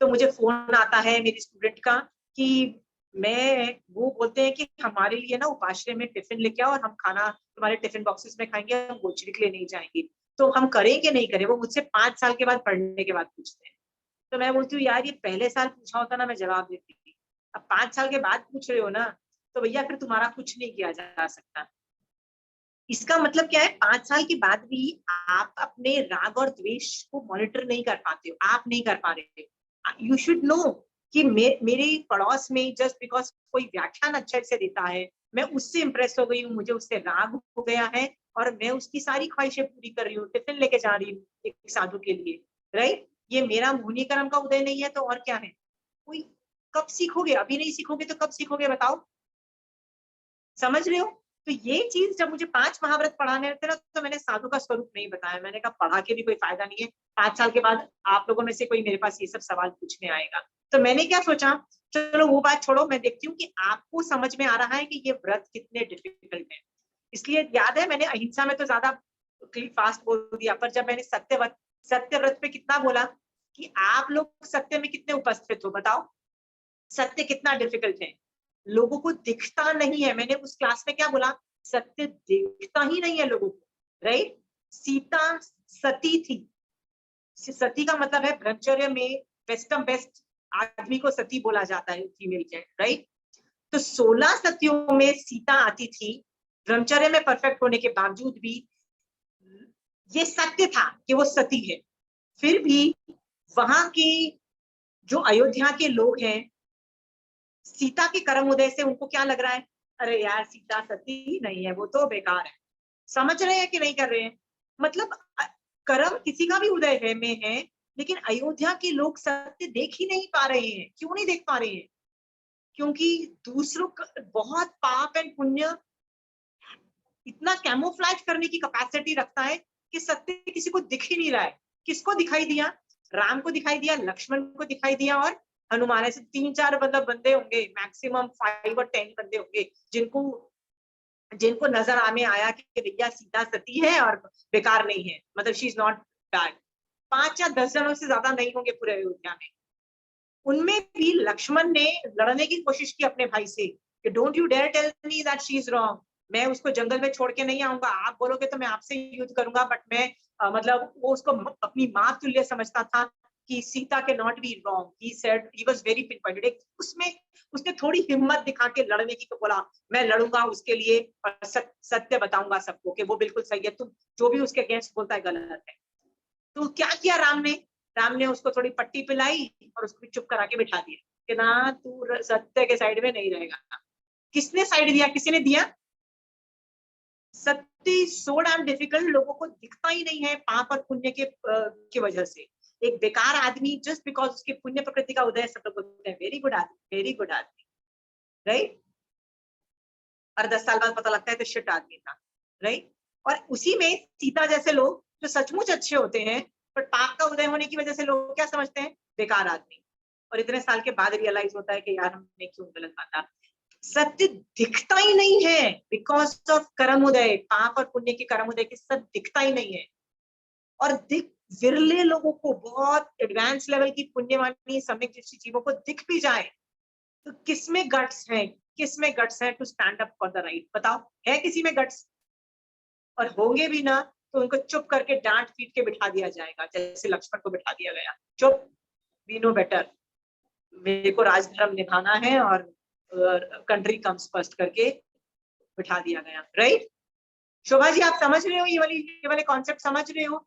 तो मुझे फोन आता है मेरी स्टूडेंट का कि वो बोलते हैं कि हमारे लिए ना उपाश्रय में टिफिन लेके आओ और हम खाना तुम्हारे टिफिन बॉक्सेस में खाएंगे, हम गोचरी के लिए नहीं जाएंगे। तो हम करेंगे नहीं करें, वो मुझसे 5 साल के बाद पढ़ने के बाद पूछते हैं। तो मैं बोलती हूँ यार ये पहले साल पूछा होता ना मैं जवाब देती थी, अब 5 साल के बाद पूछ रहे हो ना, तो भैया फिर तुम्हारा कुछ नहीं किया जा सकता। इसका मतलब क्या है, 5 साल के बाद भी आप अपने राग और द्वेष को मॉनिटर नहीं कर पाते हो, आप नहीं कर पा रहे हो। यू शुड नो कि मेरे पड़ोस में जस्ट बिकॉज कोई व्याख्यान अच्छे से देता है, मैं उससे इंप्रेस हो गई हूँ, मुझे उससे राग हो गया है और मैं उसकी सारी ख्वाहिशें पूरी कर रही हूँ, टिफिन लेके जा रही हूँ एक साधु के लिए, राइट। ये मेरा मोहिनी कर्म का उदय नहीं है तो और क्या है। कोई कब सीखोगे, अभी नहीं सीखोगे तो कब सीखोगे बताओ, समझ रहे हो। तो ये चीज जब मुझे 5 महाव्रत पढ़ाने थे ना, तो मैंने साधु का स्वरूप नहीं बताया, मैंने कहा पढ़ा के भी कोई फायदा नहीं है, 5 साल के बाद आप लोगों में से कोई मेरे पास ये सब सवाल पूछने आएगा। तो मैंने क्या सोचा, चलो वो बात छोड़ो, मैं देखती हूँ कि आपको समझ में आ रहा है कि ये व्रत कितने डिफिकल्ट है। इसलिए याद है मैंने अहिंसा में तो ज्यादा फास्ट बोल दिया, पर जब मैंने सत्य व्रत पे कितना बोला कि आप लोग सत्य में कितने उपस्थित हो बताओ, सत्य कितना डिफिकल्ट है, लोगों को दिखता नहीं है। मैंने उस क्लास में क्या बोला, सत्य दिखता ही नहीं है लोगों को, राइट। सीता सती थी, सती का मतलब है ब्रह्मचर्य में बेस्ट आदमी को सती बोला जाता है, फीमेल के, राइट। तो 16 सतियों में सीता आती थी, ब्रह्मचर्य में परफेक्ट होने के बावजूद भी ये सत्य था कि वो सती है। फिर भी वहां के जो अयोध्या के लोग हैं, सीता के कर्म उदय से उनको क्या लग रहा है, अरे यार सीता सती ही नहीं है, वो तो बेकार है। समझ रहे हैं कि नहीं कर रहे हैं, मतलब कर्म किसी का भी उदय है में है, लेकिन अयोध्या के लोग सत्य देख ही नहीं पा रहे हैं। क्यों नहीं देख पा रहे हैं, क्योंकि दूसरों का बहुत पाप एंड पुण्य इतना कैमोफ्लेज करने की कैपेसिटी रखता है कि सत्य किसी को दिख ही नहीं रहा है। किसको दिखाई दिया, राम को दिखाई दिया, लक्ष्मण को दिखाई दिया और हनुमान। ऐसे 3-4 मतलब बंदे होंगे, मैक्सिमम 5 और 10 बंदे होंगे जिनको नजर आने आया कि भैया सीता सती है और बेकार नहीं है, मतलब शी इज नॉट बैड। 5 या 10 जनों से ज्यादा नहीं होंगे पूरे अयोध्या में। उनमें भी लक्ष्मण ने लड़ने की कोशिश की अपने भाई से कि don't you dare tell me that she is wrong, मैं उसको जंगल में छोड़ के नहीं आऊंगा, आप बोलोगे तो मैं आपसे युद्ध करूंगा, बट मैं मतलब वो उसको अपनी माँ तुल्य समझता था कि सीता के not be wrong, he said, he was very pinpointed. उसमें उसने थोड़ी हिम्मत दिखा के लड़ने की, तो बोला मैं लड़ूंगा उसके लिए और सत्य बताऊंगा सबको कि वो बिल्कुल सही है, तुम जो भी उसके अगेंस्ट बोलता है गलत है। तो क्या किया राम ने उसको थोड़ी पट्टी पिलाई और उसको चुप करा के बिठा दिया कि ना तू सत्य के साइड में नहीं रहेगा। किसने साइड दिया, किसी ने दिया, सत्य सो डैम डिफिकल्ट, लोगों को दिखता ही नहीं है पाप और पुण्य की वजह से। एक बेकार आदमी जस्ट बिकॉज उसके पुण्य प्रकृति का उदय, सब लोग बोलते हैं वेरी गुड आदमी, वेरी गुड आदमी, राइट। और 10 साल बाद पता लगता है तो शिट आदमी था, राइट। और उसी में सीता जैसे लोग जो सचमुच अच्छे होते हैं, पर पाप का उदय होने की वजह से लोग क्या समझते हैं, बेकार आदमी। और इतने साल के बाद रियलाइज होता है कि यार हमने क्यों गलत माना। सत्य दिखता ही नहीं है बिकॉज ऑफ कर्म उदय, पाप और पुण्य के कर्म उदय के सत्य दिखता ही नहीं है। और विरले लोगों को, बहुत एडवांस लेवल की पुण्यवानी सम्यक दृष्टि जीवों को दिख भी जाए तो किसमें गट्स है, किसमें गट्स है to stand up for the right, बताओ है किसी में गट्स। और होंगे भी ना तो उनको चुप करके डांट पीट के बिठा दिया जाएगा, जैसे लक्ष्मण को बिठा दिया गया, चुप, वी नो बेटर, मेरे को राजधर्म निभाना है और कंट्री कम्स फर्स्ट करके बिठा दिया गया, राइट। शोभा जी आप समझ रहे हो, ये वाले कॉन्सेप्ट समझ रहे हो।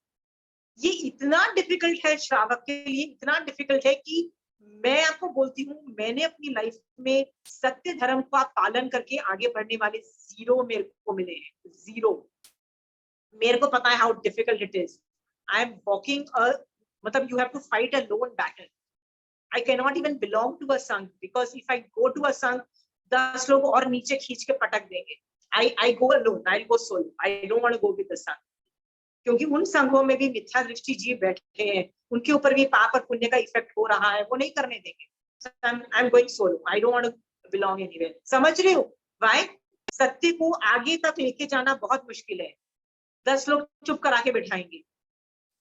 ये इतना डिफिकल्ट है श्रावक के लिए, इतना डिफिकल्ट है कि मैं आपको बोलती हूँ, मैंने अपनी लाइफ में सत्य धर्म का पालन करके आगे बढ़ने वाले 0 मेरे को मिले हैं, 0। मेरे को पता है how difficult it is. I am walking मतलब you have to fight a lone battle. I cannot even belong to a संघ because if I go to a संघ 10 लोग और नीचे खींच के पटक देंगे। I go alone, I go solo, I don't want to go with the संघ, क्योंकि उन संघों में भी मिथ्या दृष्टि जीव बैठे हैं, उनके ऊपर भी पाप और पुण्य का इफेक्ट हो रहा है, वो नहीं करने देंगे। I'm going solo, I don't want to belong anywhere। समझ रहे हो भाई, सत्य को आगे तक लेके जाना बहुत मुश्किल है, 10 लोग चुप करा के बिठाएंगे।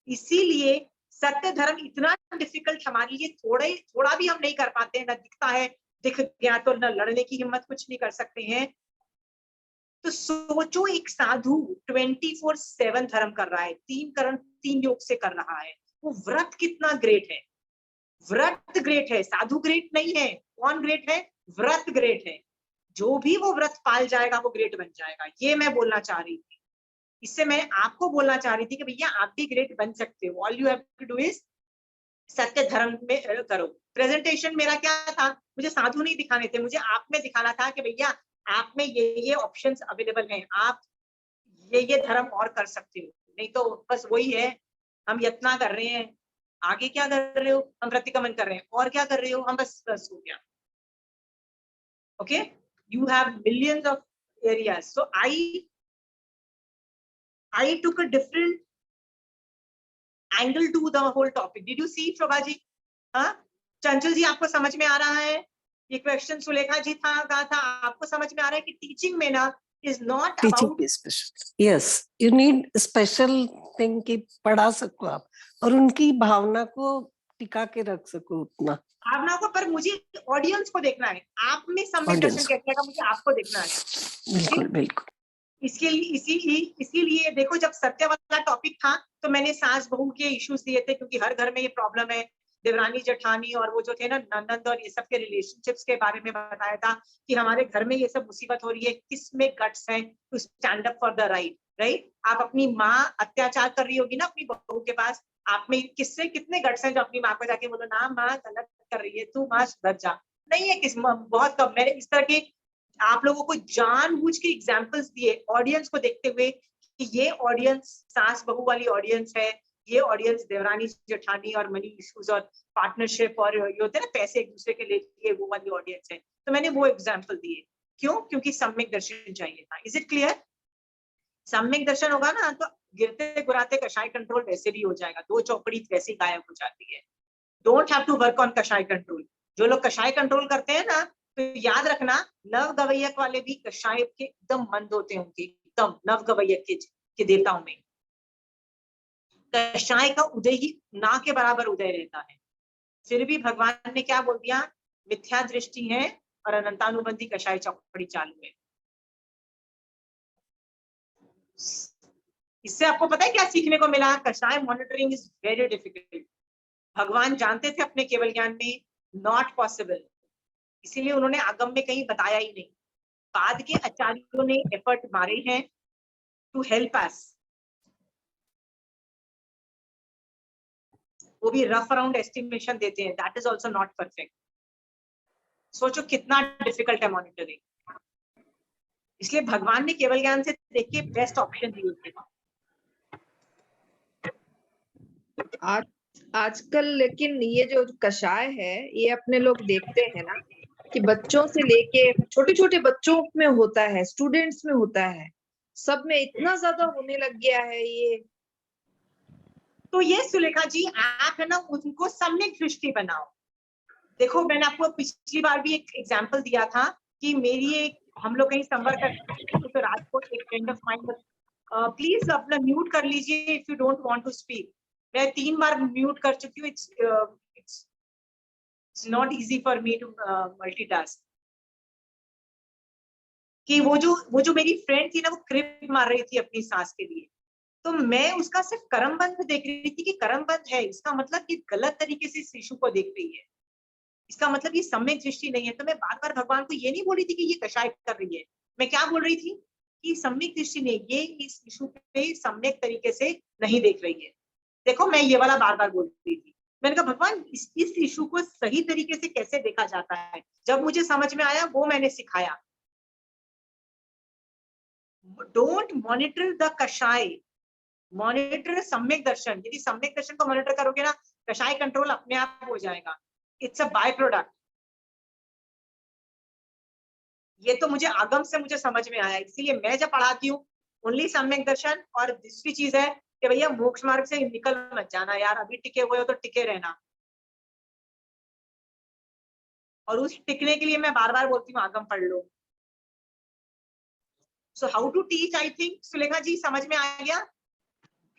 इसीलिए सत्य धर्म इतना डिफिकल्ट हमारे लिए, थोड़ा भी हम नहीं कर पाते हैं, ना दिखता है, दिख गया तो न लड़ने की हिम्मत, कुछ नहीं कर सकते हैं। तो सोचो एक साधु 24/7 धर्म कर रहा है, 3 करण 3 योग से कर रहा है, वो व्रत कितना ग्रेट है। व्रत ग्रेट है, साधु ग्रेट नहीं है। कौन ग्रेट है, व्रत ग्रेट है। जो भी वो व्रत पाल जाएगा वो ग्रेट बन जाएगा, ये मैं बोलना चाह रही थी। इससे मैं आपको बोलना चाह रही थी कि भैया आप भी ग्रेट बन सकते हो। All you have to do is सत्य धर्म में करो। प्रेजेंटेशन मेरा क्या था, मुझे साधु नहीं दिखाने थे, मुझे आप में दिखाना था कि भैया आप में ये ऑप्शंस अवेलेबल हैं, आप ये धर्म और कर सकते हो। नहीं तो बस वही है, हम यत्ना कर रहे हैं, आगे क्या कर रहे हो, हम प्रतिक्रमण कर रहे हैं, और क्या कर रहे हो, हम बस हो गया। Okay, you have millions of areas, so I took a different angle to the whole topic. Did you see Shobha ji? हाँ, चंचल जी आपको समझ में आ रहा है? ये क्वेश्चन सुलेखा जी था, कहा था, आपको समझ में आ रहा है कि टीचिंग में ना is not teaching about special, yes you need special thing कि पढ़ा सको आप और उनकी भावना को टिका के रख सको उतना भावना को, पर मुझे ऑडियंस को देखना है, आप में सम्यक दर्शन कैसे आएगा, मुझे आपको देखना है। बिल्कुल बिल्कुल। इसके लिए इसीलिए देखो, जब सत्य वाला टॉपिक था तो मैंने सास बहू के इश्यूज दिए थे, क्योंकि हर घर में ये प्रॉब्लम है, देवरानी जेठानी और वो जो थे ना ननद और ये सब के रिलेशनशिप्स के बारे में बताया था कि हमारे घर में ये सब मुसीबत हो रही है, किसमें गट्स है to stand up for the right. आप अपनी माँ अत्याचार कर रही होगी ना अपनी बहू के पास, आप में किससे कितने गट्स हैं जो अपनी माँ को जाके बोलो ना माँ गलत कर रही है, तू माँ सुधर जा। नहीं है, किस बहुत कम। मैंने इस तरह के आप लोगों को जानबूझ के एग्जांपल्स दिए ऑडियंस को देखते हुए कि ये ऑडियंस सास बहू वाली ऑडियंस है, ये ऑडियंस देवरानी जेठानी और मनी इश्यूज और पार्टनरशिप और ये होते हैं ना पैसे एक दूसरे के लिए, वो वाली ऑडियंस है। तो मैंने वो एग्जांपल दिए, क्यों? क्योंकि सम्यक दर्शन चाहिए था। Is it clear? सम्यक दर्शन होगा ना तो गिरते गुराते कषाय कंट्रोल वैसे भी हो जाएगा, दो चौकड़ी वैसे ही गायब हो जाती है। Don't have to work on कषाय कंट्रोल। जो लोग कषाय कंट्रोल करते हैं ना, तो याद रखना नव गवैयक वाले भी कषाय के एकदम मंद होते हैं, उनके एकदम नव गवैयक के देवताओं में कषाय का उदय ही ना के बराबर उदय रहता है। फिर भी भगवान ने क्या बोल दिया, मिथ्या दृष्टि है और अनंतानुबंधी कषाय चौकड़ी चालू है। इससे आपको पता है क्या सीखने को मिला? कषाय मॉनिटरिंग इज वेरी डिफिकल्ट। भगवान जानते थे अपने केवल ज्ञान में नॉट पॉसिबल, इसीलिए उन्होंने आगम में कहीं बताया ही नहीं। बाद के आचार्यों ने एफर्ट मारे हैं टू हेल्प अस, वो भी रफ अराउंड एस्टिमेशन देते हैं, that is also not perfect. सोचो कितना डिफिकल्ट है मॉनिटरिंग। इसलिए भगवान ने केवल ज्ञान से देख के बेस्ट ऑप्शन दिए थे। आजकल लेकिन ये जो कषाय है ये अपने लोग देखते हैं ना कि बच्चों से लेके छोटे छोटे बच्चों में होता है, स्टूडेंट्स में होता है, सब में इतना ज्यादा होने लग गया है ये। तो ये सुलेखा जी आप है ना उनको सम्यक दृष्टि बनाओ। देखो मैंने आपको पिछली बार भी एक एग्जांपल दिया था कि मेरी एक, हम लोग कहीं संपर्क करते तो रात को एक फ्रेंड ऑफ माइन, प्लीज अपना म्यूट कर लीजिए if you don't want to speak. मैं 3 बार म्यूट कर चुकी हूँ, it's not easy for me to multitask. कि वो जो मेरी फ्रेंड थी ना, वो क्रिप मार रही थी अपनी सास के लिए, तो मैं उसका सिर्फ कर्मबंध देख रही थी कि कर्मबंध है, इसका मतलब कि गलत तरीके से इस इशू को देख रही है, इसका मतलब ये सम्यक दृष्टि नहीं है। तो मैं बार बार भगवान को ये नहीं बोल रही थी कि ये कषाय कर रही है, मैं क्या बोल रही थी कि सम्यक दृष्टि नहीं, ये इस इशू पे सम्यक तरीके से नहीं देख रही है। देखो मैं ये वाला बार बार बोल रही थी। मैंने कहा भगवान इस इशू को सही तरीके से कैसे देखा जाता है, जब मुझे समझ में आया वो मैंने सिखाया। डोंट मॉनिटर द कषाय, मॉनिटर सम्यक दर्शन। यदि सम्यक दर्शन को मॉनिटर करोगे ना, कषाय कंट्रोल अपने आप हो जाएगा। It's a by product. ये तो मुझे आगम से मुझे समझ में आया, इसीलिए मैं जब पढ़ाती हूँ ओनली सम्यक दर्शन। और दूसरी चीज है कि भैया मोक्ष मार्ग से निकल मत जाना यार, अभी टिके हुए हो तो टिके रहना। और उस टिकने के लिए मैं बार बार बोलती हूँ आगम पढ़ लो। So how to teach, I think Sulekha ji समझ में आ गया।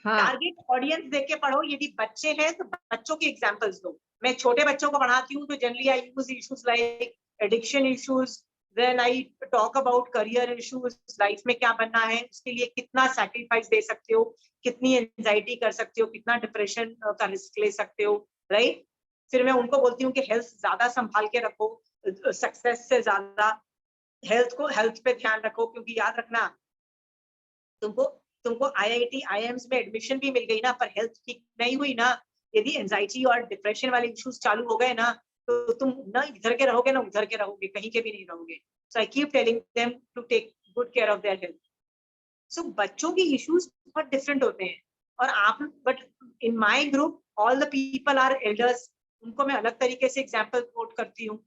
हाँ, टारगेट ऑडियंस देख के पढ़ो। यदि बच्चे हैं तो बच्चों के एग्जांपल्स दो। मैं छोटे बच्चों को पढ़ाती हूँ तो generally I use issues like addiction issues, then I talk about career issues, life में क्या बनना है, उसके लिए कितना सैक्रिफाइस दे सकते हो, कितनी एंजाइटी कर सकते हो, कितना डिप्रेशन का रिस्क ले सकते हो, राइट। फिर मैं उनको बोलती हूँ कि हेल्थ ज्यादा संभाल के रखो, सक्सेस से ज्यादा हेल्थ पे ध्यान रखो, क्योंकि याद रखना तुमको तुमको IIT IIMs में एडमिशन भी मिल गई ना, पर हेल्थ ठीक नहीं हुई ना, यदि एंजाइटी और डिप्रेशन वाले इश्यूज चालू हो गए ना, तो तुम ना इधर के रहोगे ना उधर के रहोगे, कहीं के भी नहीं रहोगे। So I keep telling them to take good care of their health. So बच्चों की इश्यूज बहुत डिफरेंट होते हैं, और आप, but in my group all the people are elders, उनको मैं अलग तरीके से एग्जांपल कोट करती हूँ।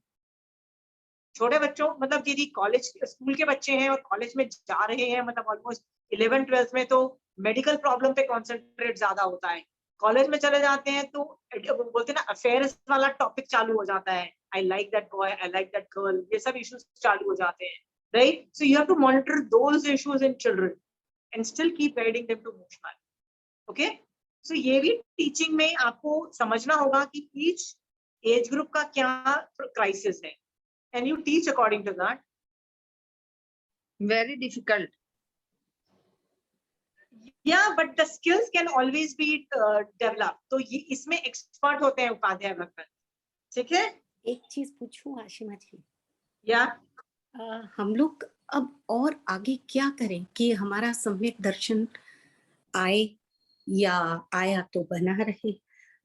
छोटे बच्चों, मतलब यदि कॉलेज स्कूल के बच्चे हैं और कॉलेज में जा रहे हैं, मतलब ऑलमोस्ट 11th-12th में, तो मेडिकल प्रॉब्लम पे कॉन्सेंट्रेट ज्यादा होता है। कॉलेज में चले जाते हैं तो बोलते हैं ना, अफेयर्स वाला टॉपिक चालू हो जाता है, I like that boy, I like that girl, ये सब इश्यूज चालू हो जाते हैं, right? So you have to monitor those issues in children and still keep guiding them to move forward. Okay, so ये भी टीचिंग में आपको समझना होगा कि ईच एज ग्रुप का क्या क्राइसिस है, and you teach according to that. Very difficult. Yeah, but the skills can always be developed. तो ये इसमें एक्सपर्ट होते हैं उपाध्याय भक्तन, ठीक है? एक चीज पूछूं आशिमा जी, या हम लोग अब और आगे क्या करें कि हमारा सम्यक दर्शन आए, या आया तो बना रहे,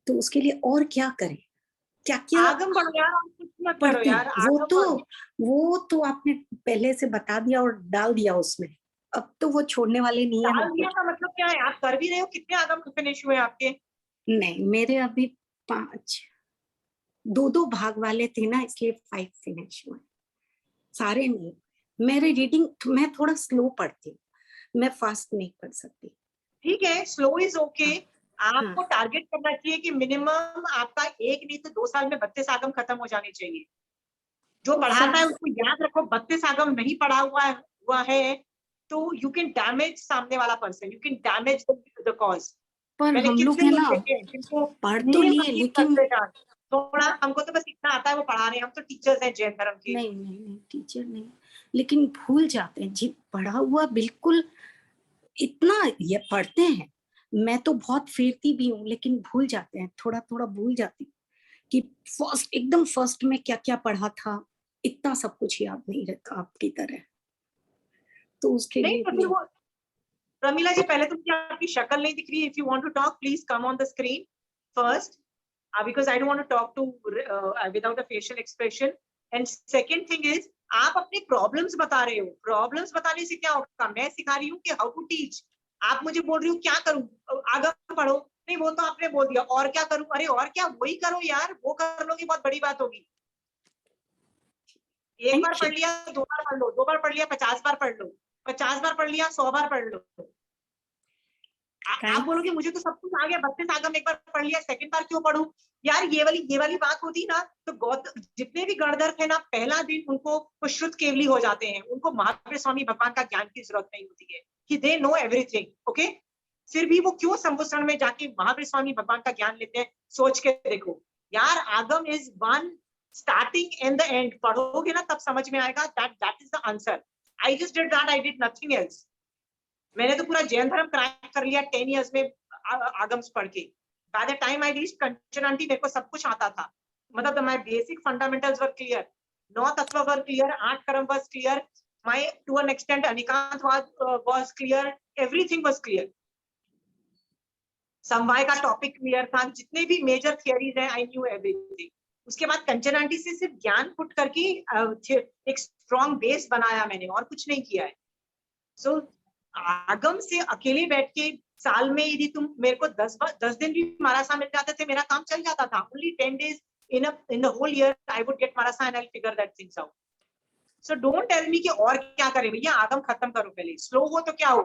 तो उसके लिए और क्या करें? क्या क्या आगम पढ़ो यार, और कुछ मत पढ़ो पढ़ते यार। हैं? वो तो आपने पहले से बता दिया और डाल दिया उसमें, अब तो वो छोड़ने वाले नहीं है डाल हमको। दिया का मतलब क्या है? आप कर भी रहे हो? कितने आगम फिनिश हुए आपके? नहीं, मेरे अभी 5, 2-2 भाग वाले थे ना, इसलिए 5 फिनिश हुए, सारे नहीं। मेरे रीडिंग, मैं थोड़ा स्लो पढ़ती हूँ, मैं फास्ट नहीं पढ़ सकती। ठीक है, स्लो इज ओके। आपको हाँ। टारगेट करना चाहिए कि मिनिमम आपका 1 नहीं तो 2 साल में 32 आगम खत्म हो जाने चाहिए। जो पढ़ाता है उसको याद रखो, 32 आगम नहीं पढ़ा हुआ है तो यू कैन डैमेज सामने वाला person, you can damage the cause. पर मैंने हम लोग कितने है लोग ना, देखे हैं जिनको पढ़ तो लिए, लेकिन थोड़ा, हमको तो बस इतना आता है वो पढ़ा रहे हैं, हम तो टीचर्स हैं जैन धर्म के। नहीं टीचर नहीं, लेकिन भूल जाते हैं जी, पढ़ा हुआ बिल्कुल इतना ये पढ़ते हैं। मैं तो बहुत फेरती भी हूँ, लेकिन भूल जाते हैं, थोड़ा थोड़ा भूल जाती हूँ कि एकदम फर्स्ट में क्या क्या पढ़ा था, इतना सब कुछ याद नहीं रहता आपकी तरह, तो उसके नहीं लिए तो भी फिर वो, प्रमीला जी पहले तो मुझे आपकी शक्ल नहीं दिख रही। If you want to talk please come on the screen first, because I don't want to talk to without a facial expression. And second thing is, आप अपने प्रॉब्लम्स बता रहे हो। प्रॉब्लम्स बताने से क्या होगा? मैं सिखा रही हूँ कि हाउ टू टीच, आप मुझे बोल रही हो क्या करूँ, आगे पढ़ो। नहीं, वो तो आपने बोल दिया, और क्या करूँ? अरे और क्या, वही करो यार, वो कर लोगी बहुत बड़ी बात होगी। एक बार पढ़ लिया, 2 बार पढ़ लो, 2 बार पढ़ लिया, 50 बार पढ़ लो, 50 बार पढ़ लिया, 100 बार पढ़ लो। आप बोलोगे मुझे तो सब कुछ आ गया, 32 आगम एक बार पढ़ लिया, सेकंड बार क्यों पढ़ूं? यार ये वाली बात होती ना, तो जितने भी गणधर थे ना, पहला दिन उनको शुद्ध केवली हो जाते हैं, उनको महावीर स्वामी भगवान का ज्ञान की जरूरत नहीं होती है, कि दे नो एवरीथिंग। ओके, फिर भी वो क्यों संवत्सरण में जाके महावीर स्वामी भगवान का ज्ञान लेते हैं? सोच के देखो यार, आगम is one starting and the end. पढ़ोगे ना तब समझ में आएगा, that is the answer. I just did that, I did nothing else. मैंने तो पूरा जैन धर्म क्रैक कर लिया 10 इयर्स में आगम्स पढ़ के। By the time I reached Kanchan aunty, मेरे को सब कुछ आता था, मतलब my basic fundamentals were clear, 9 तत्व वर क्लियर, 8 कर्म was clear, my to an extent अनिकांत was clear, everything was clear. समवाय का टॉपिक क्लियर था, जितने भी मेजर थियरीज हैं आई न्यू एवरीथिंग। उसके बाद कंचन आंटी से सिर्फ ज्ञान पुट करके एक स्ट्रॉन्ग बेस बनाया मैंने, और कुछ नहीं किया है। सो आगम से अकेले बैठ के साल में यदि तुम मेरे को 10 दिन भी मारासा मिल जाते थे, मेरा काम चल जाता था। Only 10 days in the whole year I would get marasa and I'll figure that things out. So don't tell me कि और क्या करें भैया, आगम खत्म करो पहले। स्लो हो तो क्या हो,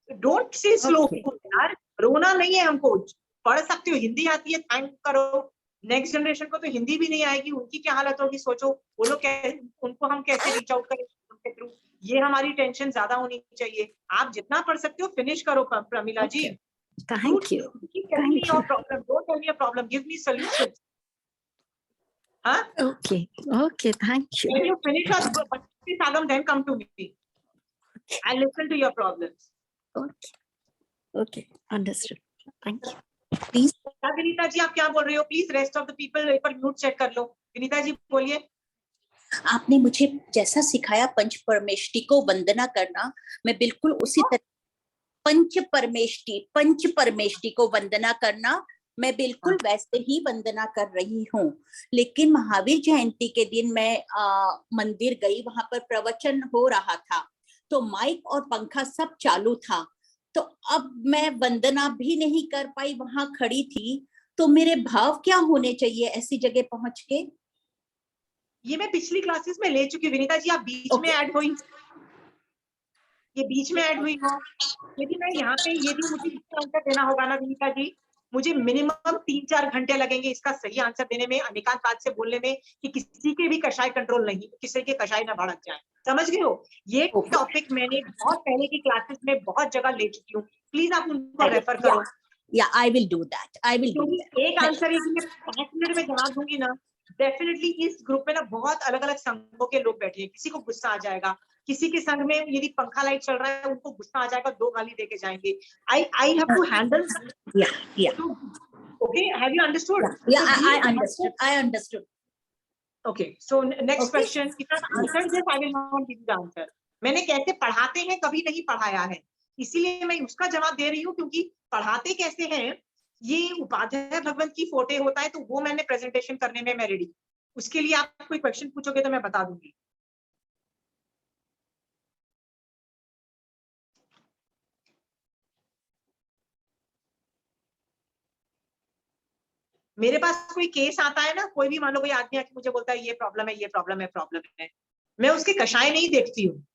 डोंट से स्लो यार, रोना नहीं है हमको। पढ़ सकते हो, हिंदी आती है, थैंक करो। नेक्स्ट जनरेशन को तो हिंदी भी नहीं आएगी, उनकी क्या हालत होगी सोचो। वो लोग उनको हम कैसे रीच आउट करें उनके थ्रू? ये हमारी टेंशन ज्यादा होनी चाहिए। आप जितना पढ़ सकते हो फिनिश करो Pramila ji. Thank you. Problem, don't tell me your problem, give me solutions. हाँ, okay thank you. when you finish your 32 agam then come to me, I'll listen to your problems. Okay understood, thank you. Please Vinita ji आप क्या बोल रहे हो? Please rest of the people एक बार mute check कर लो। विनीता जी बोलिए। आपने मुझे जैसा सिखाया पंच परमेष्टि को वंदना करना, मैं बिल्कुल उसी तरह पंच परमेष्टि को वंदना करना, मैं बिल्कुल वैसे ही वंदना कर रही हूँ। लेकिन महावीर जयंती के दिन मैं मंदिर गई, वहां पर प्रवचन हो रहा था, तो माइक और पंखा सब चालू था, तो अब मैं वंदना भी नहीं कर पाई, वहां खड़ी थी। तो मेरे भाव क्या होने चाहिए ऐसी जगह पहुंच के? ये मैं पिछली क्लासेस में ले चुकी हूँ विनीता जी, आप बीच में ऐड हुई, ये बीच में ऐड हुई हो। यदि मैं यहाँ पे, यदि मुझे इसका आंसर देना होगा ना विनीता जी, मुझे मिनिमम 3-4 घंटे लगेंगे इसका सही आंसर देने में, अनिकांत बात से बोलने में कि किसी के भी कषाय कंट्रोल नहीं, किसी के कषाय ना भड़क जाए। समझ गए हो? ये टॉपिक मैंने बहुत पहले की क्लासेस में बहुत जगह ले चुकी हूँ, प्लीज आप उनको रेफर करो। या I will do that, I will do that. एक आंसर यदि मैं 5 मिनट में जवाब दूंगी ना, डेफिनेटली इस ग्रुप में ना बहुत अलग अलग संघों के लोग बैठे हैं, किसी को गुस्सा आ जाएगा, किसी के संग में यदि पंखा लाइट चल रहा है उनको गुस्सा आ जाएगा, 2 गाली देके जाएंगे। I have to handle. Yeah okay, have you understood? I understood. Okay, so next Okay. question. If I answer this, I will not give the answer. मैंने कैसे पढ़ाते हैं कभी नहीं पढ़ाया है, इसीलिए मैं उसका जवाब दे रही हूँ, क्योंकि पढ़ाते कैसे हैं ये उपाध्याय भगवंत की फोटे होता है, तो वो मैंने प्रेजेंटेशन करने में मैं रेडी। उसके लिए आप कोई क्वेश्चन पूछोगे तो मैं बता दूंगी। मेरे पास कोई केस आता है ना, कोई भी मान लो कोई आदमी आके मुझे बोलता है ये प्रॉब्लम है, ये प्रॉब्लम है, प्रॉब्लम है, मैं उसके कषाय नहीं देखती हूँ,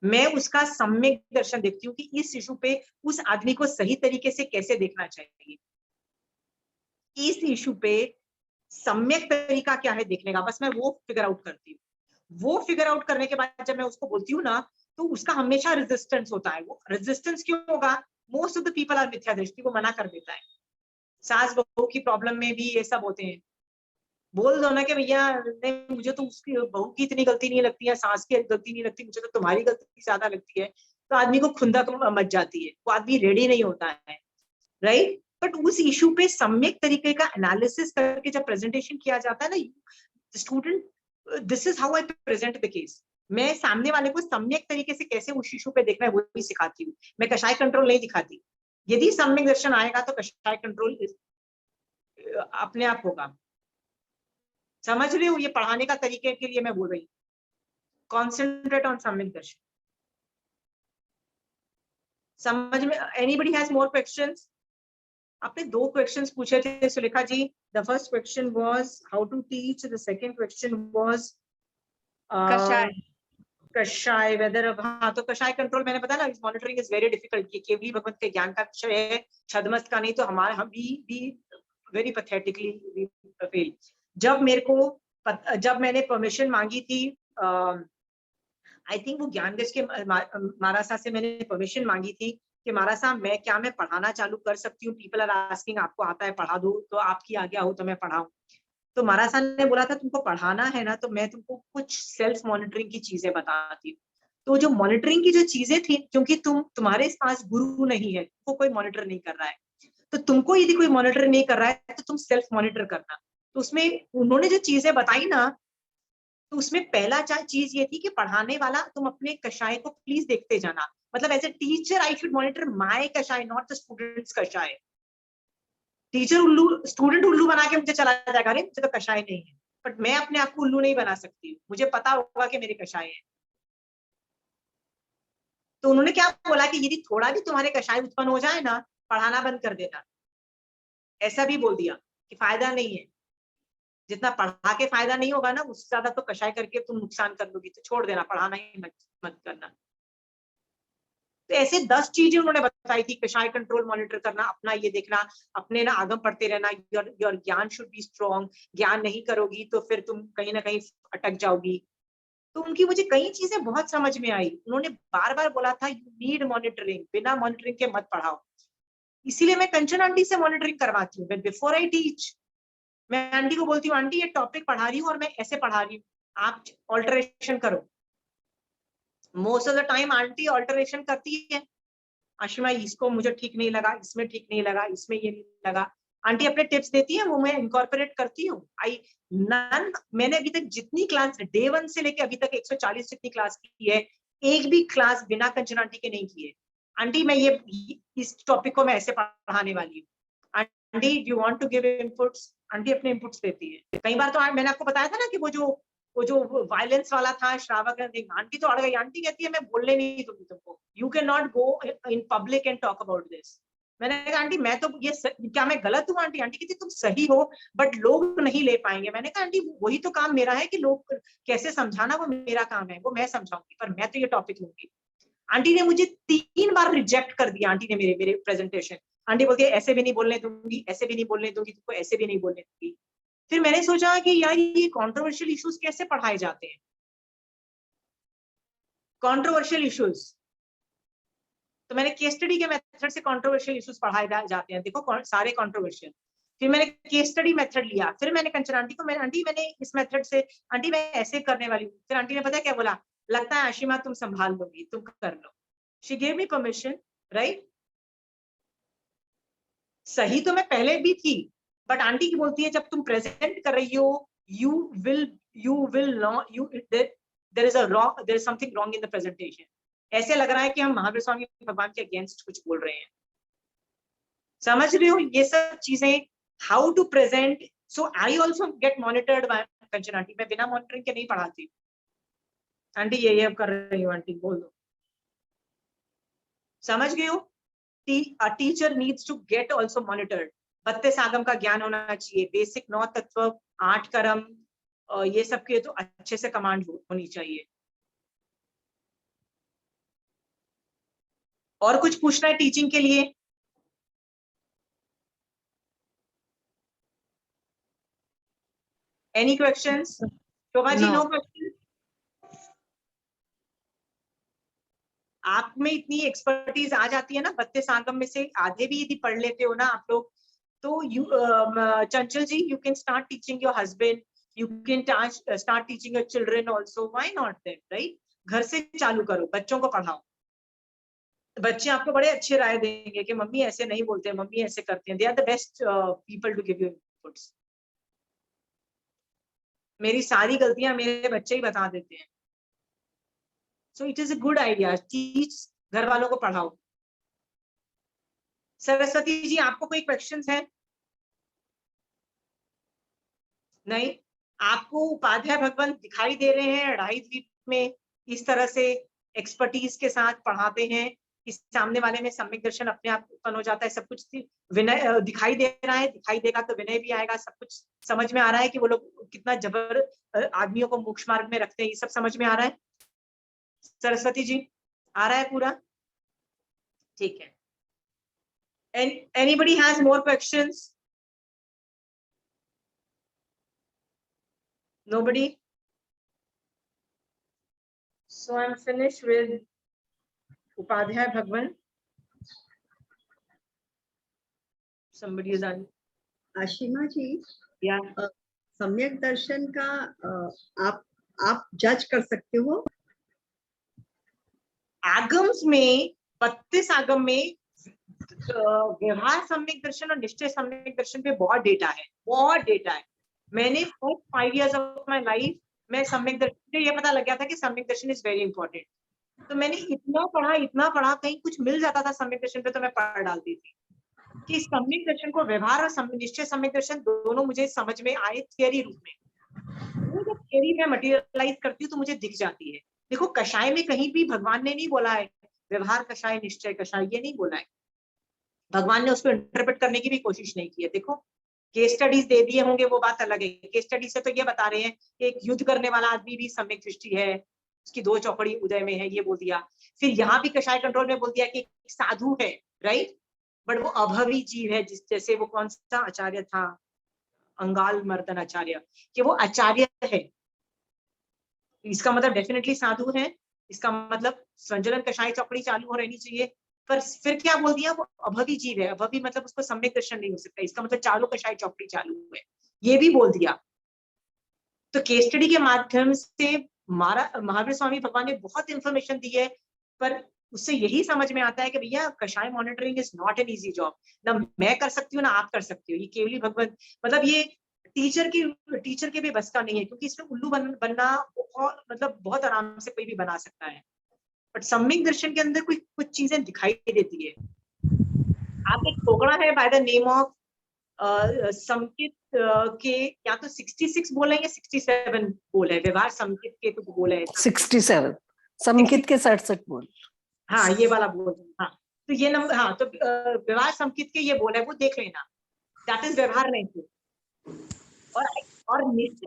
मैं उसका सम्यक दर्शन देखती हूँ कि इस इशू पे उस आदमी को सही तरीके से कैसे देखना चाहिए, इस इशू पे सम्यक तरीका क्या है देखने का, बस मैं वो फिगर आउट करती हूँ। वो फिगर आउट करने के बाद जब मैं उसको बोलती हूँ ना, तो उसका हमेशा रेजिस्टेंस होता है। वो रेजिस्टेंस क्यों होगा? Most of the people are मिथ्या दृष्टि, वो मना कर देता है। सास बहू की प्रॉब्लम में भी ये सब होते हैं, बोल दो ना कि भैया नहीं, मुझे तो उसकी बहू की इतनी गलती नहीं लगती है, सास की गलती नहीं लगती, मुझे तो तुम्हारी गलती ज्यादा लगती है, तो आदमी को खुंदक मच जाती है, वो आदमी रेडी नहीं होता है, राइट? बट उस इशू पे सम्यक तरीके का एनालिसिस करके जब प्रेजेंटेशन किया जाता है ना, student, this is how I present the case. मैं सामने वाले को सम्यक तरीके से कैसे उस इशू पे देखना है वो भी सिखाती हूँ, मैं कषाय कंट्रोल नहीं दिखाती। यदि सम्यक दर्शन आएगा तो कषाय कंट्रोल अपने आप होगा। समझ रहे हो? ये पढ़ाने का तरीके के लिए मैं बोल रही हूँ, कॉन्सेंट्रेट ऑन सम्यक दर्शन। समझ में? Anybody has more questions? आपने 2 क्वेश्चंस पूछे थे Sulekha ji. The first question was how to teach, the second question was कषाय वेदर। हाँ, तो कषाय कंट्रोल मैंने बताया ना, मॉनिटरिंग इज वेरी डिफिकल्ट। ये केवली भगवंत के ज्ञान का विषय है, छदमस्त का नहीं, तो हमारा हम भी वेरी पैथेटिकली फेल। जब मेरे को जब मैंने परमिशन मांगी थी, आई थिंक वो ज्ञानगज के महाराज साहब से मैंने परमिशन मांगी थी कि महाराज साहब मैं पढ़ाना चालू कर सकती हूँ? पीपल आर आस्किंग, आपको आता है पढ़ा दो, तो आपकी आज्ञा हो तो मैं पढ़ाऊं। तो महाराज साहब ने बोला था तुमको पढ़ाना है ना, तो मैं तुमको कुछ सेल्फ मॉनिटरिंग की चीजें बताती हूँ। तो जो मॉनिटरिंग की जो चीजें थी, क्योंकि तुम्हारे पास गुरु नहीं है, तुमको कोई मॉनिटर नहीं कर रहा है, तो तुमको यदि कोई मॉनिटर नहीं कर रहा है तो तुम सेल्फ मॉनिटर करना। तो उसमें उन्होंने जो चीजें बताई ना, तो उसमें पहला चीज ये थी कि पढ़ाने वाला तुम अपने कषाय को प्लीज देखते जाना। मतलब as a teacher I should monitor my कषाय, नॉट द स्टूडेंट्स कषाय। टीचर उल्लू, स्टूडेंट उल्लू बना के मुझे चला जाएगा, अरे मुझे तो कषाय नहीं है, बट मैं अपने आप को उल्लू नहीं बना सकती, मुझे पता होगा कि मेरे कषाय है। तो उन्होंने क्या बोला कि यदि थोड़ा भी तुम्हारे कषाय उत्पन्न हो जाए ना, पढ़ाना बंद कर देना। ऐसा भी बोल दिया कि फायदा नहीं है, जितना पढ़ा के फायदा नहीं होगा ना, उससे ज्यादा तो कषाय करके तुम नुकसान कर लोगी, तो छोड़ देना, पढ़ाना ही मत करना। तो ऐसे 10 चीजें उन्होंने बताई थी। कषाय कंट्रोल मॉनिटर करना, अपना ये देखना, अपने ना आगम पढ़ते रहना, योर ज्ञान शुड बी स्ट्रॉन्ग। ज्ञान नहीं करोगी तो फिर तुम कहीं ना कहीं अटक जाओगी। तो उनकी मुझे कई चीजें बहुत समझ में आई। उन्होंने बार बार बोला था यू नीड मॉनिटरिंग, बिना मॉनिटरिंग के मत पढ़ाओ। इसीलिए मैं कंचन आंटी से मॉनिटरिंग करवाती हूँ बिफोर आई टीच। मैं आंटी को बोलती हूँ, आंटी ये टॉपिक पढ़ा रही हूँ और मैं ऐसे पढ़ा रही हूँ, आप ऑल्टरेशन करो। Most of the time aunty alteration करती है, आशिमा इसको मुझे ठीक नहीं लगा, इसमें ठीक नहीं लगा, इसमें ये नहीं लगा। आंटी अपने टिप्स देती है, वो मैं इनकॉर्पोरेट करती हूँ। मैंने अभी तक जितनी क्लास डे 1 से लेके अभी तक 140 जितनी क्लास की है, एक भी क्लास बिना कंचन आंटी के नहीं की है। आंटी मैं ये इस टॉपिक को मैं ऐसे पढ़ाने वाली हूँ, aunty you want to give inputs, aunty अपने इनपुट्स देती है। कई बार तो मैंने आपको बताया था ना कि वो जो वायलेंस वाला था श्रावक, आंटी तो अड़ गई, आंटी कहती है मैं बोलने नहीं दूंगी तुमको, you can not go in public and talk about this. मैंने कहा आंटी मैं तो ये क्या मैं गलत हूँ आंटी? आंटी कहती तुम सही हो बट लोग नहीं ले पाएंगे। मैंने कहा आंटी वही तो काम मेरा है कि लोग कैसे समझाना, वो मेरा काम है, वो मैं समझाऊंगी, पर मैं तो ये टॉपिक लूंगी। आंटी ने मुझे 3 बार रिजेक्ट कर दिया, आंटी ने मेरे प्रेजेंटेशन। आंटी बोलती है ऐसे भी नहीं बोलने दूंगी, ऐसे भी नहीं बोलने दूंगी तुमको, ऐसे भी नहीं बोलने दूंगी। फिर मैंने सोचा कि यार ये कंट्रोवर्शियल इश्यूज कैसे पढ़ाए जाते हैं, कंट्रोवर्शियल इश्यूज। तो मैंने केस स्टडी के मेथड से कंट्रोवर्शियल इश्यूज पढ़ाए जाते हैं, देखो सारे कंट्रोवर्शियल। फिर मैंने केस स्टडी मेथड लिया, फिर मैंने कंचन आंटी को आंटी मैंने इस मेथड से, आंटी मैं ऐसे करने वाली हूँ। फिर आंटी ने पता क्या बोला, लगता है आशिमा तुम संभाल लोगी, तुम कर लो। She gave me permission, right. सही तो मैं पहले भी थी, बट आंटी की बोलती है जब तुम प्रेजेंट कर रही हो you will not there is something wrong in the presentation। ऐसे लग रहा है कि हम महावीर स्वामी भगवान के अगेंस्ट कुछ बोल रहे हैं। समझ रहे हो ये सब चीजें, how to present. So I also get monitored by Kanchan aunty. मैं बिना मॉनिटरिंग के नहीं पढ़ाती। आंटी ये अब कर रही हूँ, आंटी बोल दो। समझ गए हो? A teacher needs to get also monitored। 32 आगम का ज्ञान होना चाहिए, बेसिक 9 तत्व, 8 कर्म, ये सब के तो अच्छे से कमांड होनी चाहिए। और कुछ पूछना है टीचिंग के लिए? Any questions? Shobha ji no question? आप में इतनी एक्सपर्टीज आ जाती है ना, 32 आगम में से आधे भी यदि पढ़ लेते हो ना आप लोग, तो you Chanchal ji you can start teaching your husband, you can start teaching your children also, why not them, right. घर से चालू करो, बच्चों को पढ़ाओ। बच्चे आपको बड़े अच्छे राय देंगे कि मम्मी ऐसे नहीं बोलते, मम्मी ऐसे करते हैं। They are the best people to give you inputs. मेरी सारी गलतियां मेरे बच्चे ही बता देते हैं। So it is a good idea, teach, घर वालों को पढ़ाओ। सरस्वती जी आपको कोई क्वेश्चंस है? नहीं? आपको उपाध्याय भगवान दिखाई दे रहे हैं 2.5 द्वीप में, इस तरह से एक्सपर्टीज के साथ पढ़ाते हैं कि सामने वाले में सम्यक दर्शन अपने आप उत्पन्न हो जाता है। सब कुछ विनय दिखाई दे रहा है, दिखाई देगा तो विनय भी आएगा। सब कुछ समझ में आ रहा है कि वो लोग कितना जबर आदमियों को मोक्ष मार्ग में रखते हैं, ये सब समझ में आ रहा है? सरस्वती जी आ रहा है पूरा? ठीक है। Anybody has more questions? Nobody? So I'm finished with Upadhyay Bhagwan. Somebody is on. Ashima ji, Yeah. सम्यक दर्शन का आप जज कर सकते हो? आगम्स में 32 आगम में व्यवहार सम्यक दर्शन और निश्चय सम्यक दर्शन पे बहुत डेटा है, बहुत डेटा है। मैंने first 5 years of my life में सम्यक दर्शन से ये पता लग गया था कि सम्यक दर्शन इज वेरी इंपॉर्टेंट। तो मैंने इतना पढ़ा, कहीं कुछ मिल जाता था सम्यक दर्शन पे तो मैं पढ़ डालती थी कि सम्यक दर्शन को व्यवहार और निश्चय सम्यक दर्शन दोनों मुझे समझ में आए थियरी रूप में। वो जब थियरी में मटेरियलाइज करती हूँ तो मुझे दिख जाती है। देखो कषाय में कहीं भी भगवान ने नहीं बोला है व्यवहार कषाय निश्चय कषाय, ये नहीं बोला है। भगवान ने उसको इंटरप्रेट करने की भी कोशिश नहीं की है। देखो केस स्टडीज दे दिए होंगे वो बात अलग है। केस स्टडी से तो ये बता रहे हैं कि एक युद्ध करने वाला आदमी भी सम्यक दृष्टि है, उसकी 2 चौकड़ी उदय में है, ये बोल दिया। फिर यहाँ भी कषाय कंट्रोल में बोल दिया कि एक साधु है, राइट, बट वो अभवी जीव है। जैसे वो कौन सा आचार्य था, अंगाल मर्दन आचार्य, कि वो आचार्य है, इसका मतलब डेफिनेटली साधु है। इसका मतलब संजलन कषाय चौकड़ी चालू हो रहनी चाहिए। पर फिर क्या बोल दिया, वो अभवी जीव है। अभवी मतलब उसको सम्यक दर्शन नहीं हो सकता, इसका मतलब चालू कषाय चौकड़ी चालू है, ये भी बोल दिया। तो केस स्टडी के माध्यम से महावीर स्वामी भगवान ने बहुत इंफॉर्मेशन दी है, पर उससे यही समझ में आता है कि भैया कषाय monitoring is not an easy job. ना मैं कर सकती हूँ ना आप कर सकती हो। ये केवली भगवान, मतलब ये टीचर के भी बस का नहीं है, क्योंकि इसमें उल्लू बनना मतलब बहुत आराम से कोई भी बना सकता है। बट सम्यक दर्शन के अंदर कुछ चीजें दिखाई देती है। आप एक टोकरा है बाय द नेम ऑफ संकित के या तो 66 बोल है या 67 बोल है, व्यवहार संकित के तो बोल है 67 संकित के 67 बोल। हाँ ये वाला बोल है। हाँ तो ये नंबर, हाँ तो व्यवहार संकित के ये बोल है, वो देख लेना, दैट इज व्यवहार नेत्र। और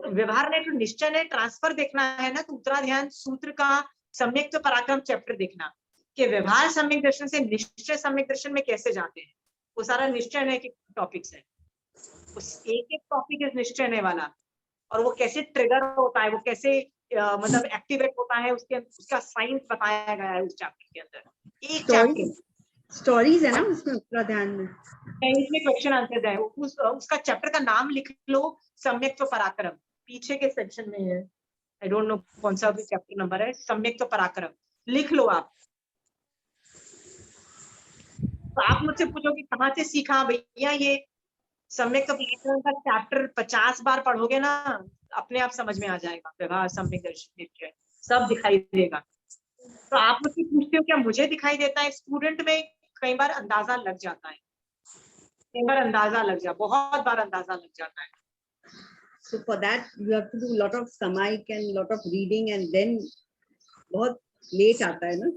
व्यवहार नेत्र निश्चय ने ट्रांसफर देखना है ना, तो उत्तराध्यान सूत्र का सम्यक तो पराक्रम चैप्टर देखना कि व्यवहार सम्यक दर्शन से निश्चय सम्यक दर्शन में कैसे जाते हैं। वो सारा निश्चय ने के टॉपिक्स है, उस एक टॉपिक इस निश्चय ने वाला, और वो कैसे ट्रिगर होता है, वो कैसे मतलब एक्टिवेट होता है, उसका साइंस बताया गया है उस चैप्टर के अंदर। एक चैप्टर स्टोरीज है ना उसमें उत्तराध्यान में, इसमें क्वेश्चन आंसर है। उसका चैप्टर का नाम लिख लो, सम्यक तो पराक्रम, पीछे के सेक्शन में है, आई डोंट नो कौन सा भी चैप्टर नंबर है, सम्यक तो पराक्रम लिख लो आप। तो आप मुझसे पूछोगे कहाँ से सीखा भैया, ये सम्यक तो पराक्रम का चैप्टर 50 बार पढ़ोगे ना, अपने आप समझ में आ जाएगा, व्यवहार सम्यक दर्शन सब दिखाई देगा। तो आप मुझसे पूछते हो क्या मुझे दिखाई देता है, स्टूडेंट में कई बार अंदाजा लग जाता है, कई बार अंदाजा लग जाता, बहुत बार अंदाजा लग जाता है। So for that you have to do lot of समाइक and lot of reading and then बहुत लेट आता है ना।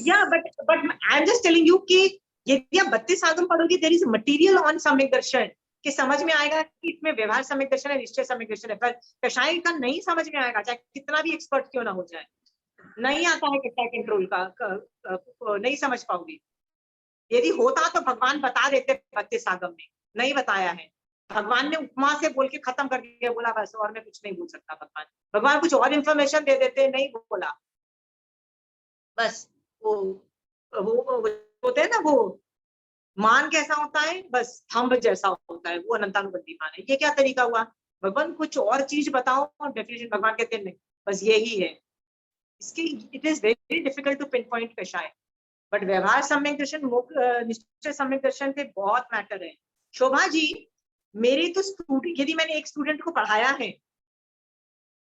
Yeah, but I'm just telling you कि यदि आप 32 आगम पढ़ोगे, there is material on सम्यक दर्शन कि समझ में आएगा कि इसमें व्यवहार सम्यक दर्शन है, निश्चय सम्यक दर्शन है। पर कषाय का नहीं समझ में आएगा, चाहे कितना भी एक्सपर्ट क्यों ना हो जाए, नहीं आता है कषाय कंट्रोल का, नहीं समझ पाओगे। यदि होता तो भगवान बता देते 32 आगम में, नहीं बताया है। भगवान ने उपमा से बोल के खत्म कर दिया, बोला बस और मैं कुछ नहीं बोल सकता। भगवान कुछ और इन्फॉर्मेशन दे देते, नहीं बोला, बस वो होते हैं ना, वो मान कैसा होता है, बस थंब जैसा होता है, वो अनंतानुबंधी मान है। ये क्या तरीका हुआ, भगवान कुछ और चीज बताओ और डेफिनेशन भगवान कहते हैं नहीं, बस यही है। इसके it is very difficult to pinpoint कषाय, बट व्यवहार सम्यक दर्शन, निश्चय सम्यक दर्शन पे बहुत मैटर है। शोभा जी, मेरे तो स्टूडेंट, यदि मैंने एक स्टूडेंट को पढ़ाया है,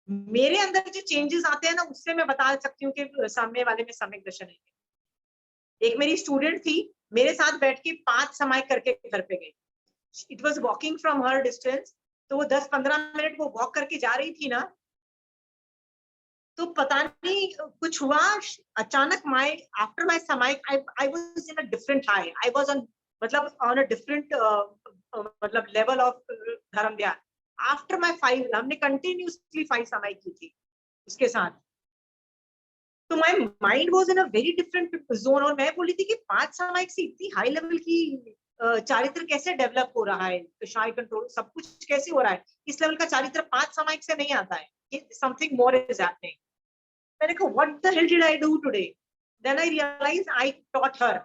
मेरे अंदर जो चेंजेस आते हैं ना, उससे मैं बता सकती हूँ कि सामने वाले में सम्यक दर्शन है। एक मेरी स्टूडेंट थी, मेरे साथ बैठ के 5 समाइक करके घर पे गई। It was walking from her distance, तो वो 10-15 मिनट वो वॉक करके जा रही थी ना, तो पता नहीं कुछ हुआ, अचानक आफ्टर माय समाइक I was in a different high, I was on, मतलब ऑन अ डिफरेंट मतलब लेवल ऑफ धर्म ध्यान। आफ्टर माय 5, हमने कंटिन्यूसली 5 समाइक की थी उसके साथ, तो my mind was in a very different zone. और मैं बोली थी कि 5 समाइक से इतनी हाई लेवल की चारित्र कैसे डेवलप हो रहा है, कषाय कंट्रोल सब कुछ कैसे हो रहा है, इस लेवल का चारित्र 5 समाइक से नहीं आता है, समथिंग मोर इज हैपनिंग। मैंने कहा what the hell did I do today, then I realise I taught her,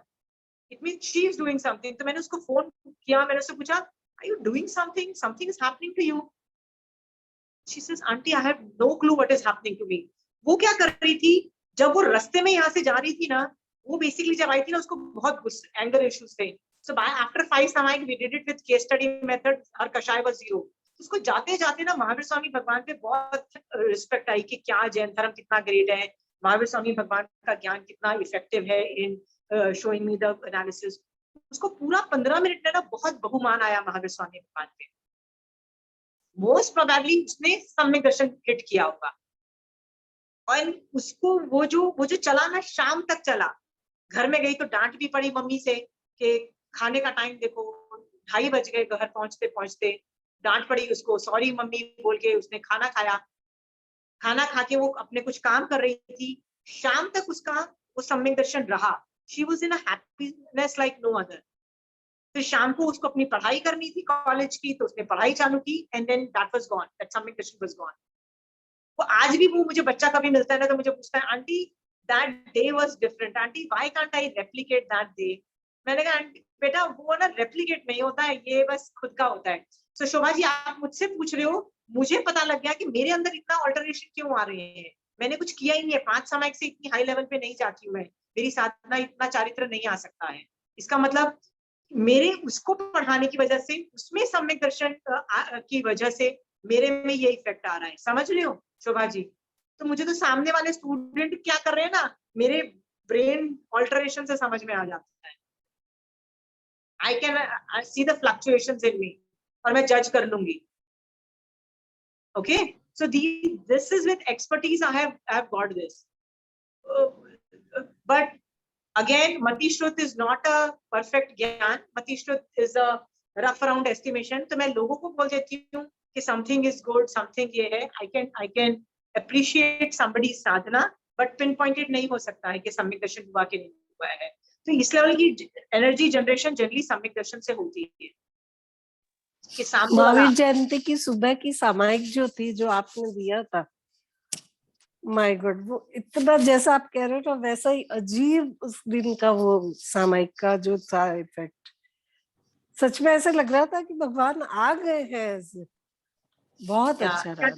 it means she is doing something. तो मैंने उसको फोन किया, मैंने उससे पूछा are you doing something, something is happening to you. She says aunty I have no clue what is happening to me. वो क्या कर रही थी, जब वो रास्ते में यहाँ से जा रही थी ना, वो बेसिकली जब आई थी ना, उसको बहुत एंगर इश्यूज थे। सो बाय आफ्टर 5 समाइक we did it with case study method, हर कषाय वाज 0। उसको जाते जाते ना महावीर स्वामी भगवान पे बहुत रिस्पेक्ट आई कि क्या जैन धर्म कितना ग्रेट है, महावीर स्वामी भगवान का ज्ञान कितना इफेक्टिव है इन शोइंग मी द एनालिसिस। उसको पूरा 15 मिनट में ना बहुत बहुमान आया महावीर स्वामी भगवान पे। मोस्ट प्रोबेबली उसने सम्यक दर्शन हिट किया होगा, और उसको वो जो चला ना, शाम तक चला। घर में गई तो डांट भी पड़ी मम्मी से कि खाने का टाइम देखो, 2:30 बज गए, घर पहुंचते पहुंचते डांट पड़ी उसको, सॉरी मम्मी बोल के उसने खाना खाया। खाना खा के वो अपने कुछ काम कर रही थी, शाम तक उसका वो सम्यक दर्शन रहा। She was in a happiness like no other. फिर शाम को उसको अपनी पढ़ाई करनी थी कॉलेज की, तो उसने पढ़ाई चालू की, and then that was gone, that सम्यक दर्शन वाज गॉन। वो आज भी, वो मुझे बच्चा कभी मिलता है ना, तो मुझे पूछता है aunty that day was different, aunty why can't I replicate that day. मैंने कहा आंटी बेटा वो ना रेप्लिकेट नहीं होता है, ये बस खुद का होता है। सो शोभा जी, आप मुझसे पूछ रहे हो, मुझे पता लग गया कि मेरे अंदर इतना ऑल्टरेशन क्यों आ रहे हैं। मैंने कुछ किया ही नहीं है, 5 समाइक से इतनी हाई लेवल पे नहीं जाती हूँ मैं, मेरी साधना इतना चारित्र नहीं आ सकता है। इसका मतलब मेरे उसको पढ़ाने की वजह से, उसमें सम्यक दर्शन की वजह से मेरे में ये इफेक्ट आ रहा है, समझ रहे हो शोभा जी। तो मुझे तो सामने वाले स्टूडेंट क्या कर रहे हैं ना, मेरे ब्रेन ऑल्टरेशन से समझ में आ जाता है. I can see the fluctuations in me और मैं जज कर लूंगी. Okay, so this is with expertise. I have got this. But again, Mati Shruti is not a perfect ज्ञान. Mati Shruti is a rough around estimation. तो मैं लोगों को बोल देती हूँ कि something is good, something ये है. I can appreciate somebody's Sadhana, but pinpointed नहीं हो सकता है कि सम्यक दर्शन हुआ कि नहीं हुआ है. तो इस लेवल की एनर्जी जनरेशन जनरली सम्यक दर्शन से होती है. कि सामने वाला महावीर जयंती की सुबह की सामायिक जो थी, जो आपने दिया था, माय गॉड, वो इतना जैसा आप कह रहे हो ना वैसा ही अजीब उस दिन का वो सामायिक का जो था इफेक्ट, सच में ऐसे लग रहा था कि भगवान आ गए हैं ऐसे. बहुत अच्छा रहा.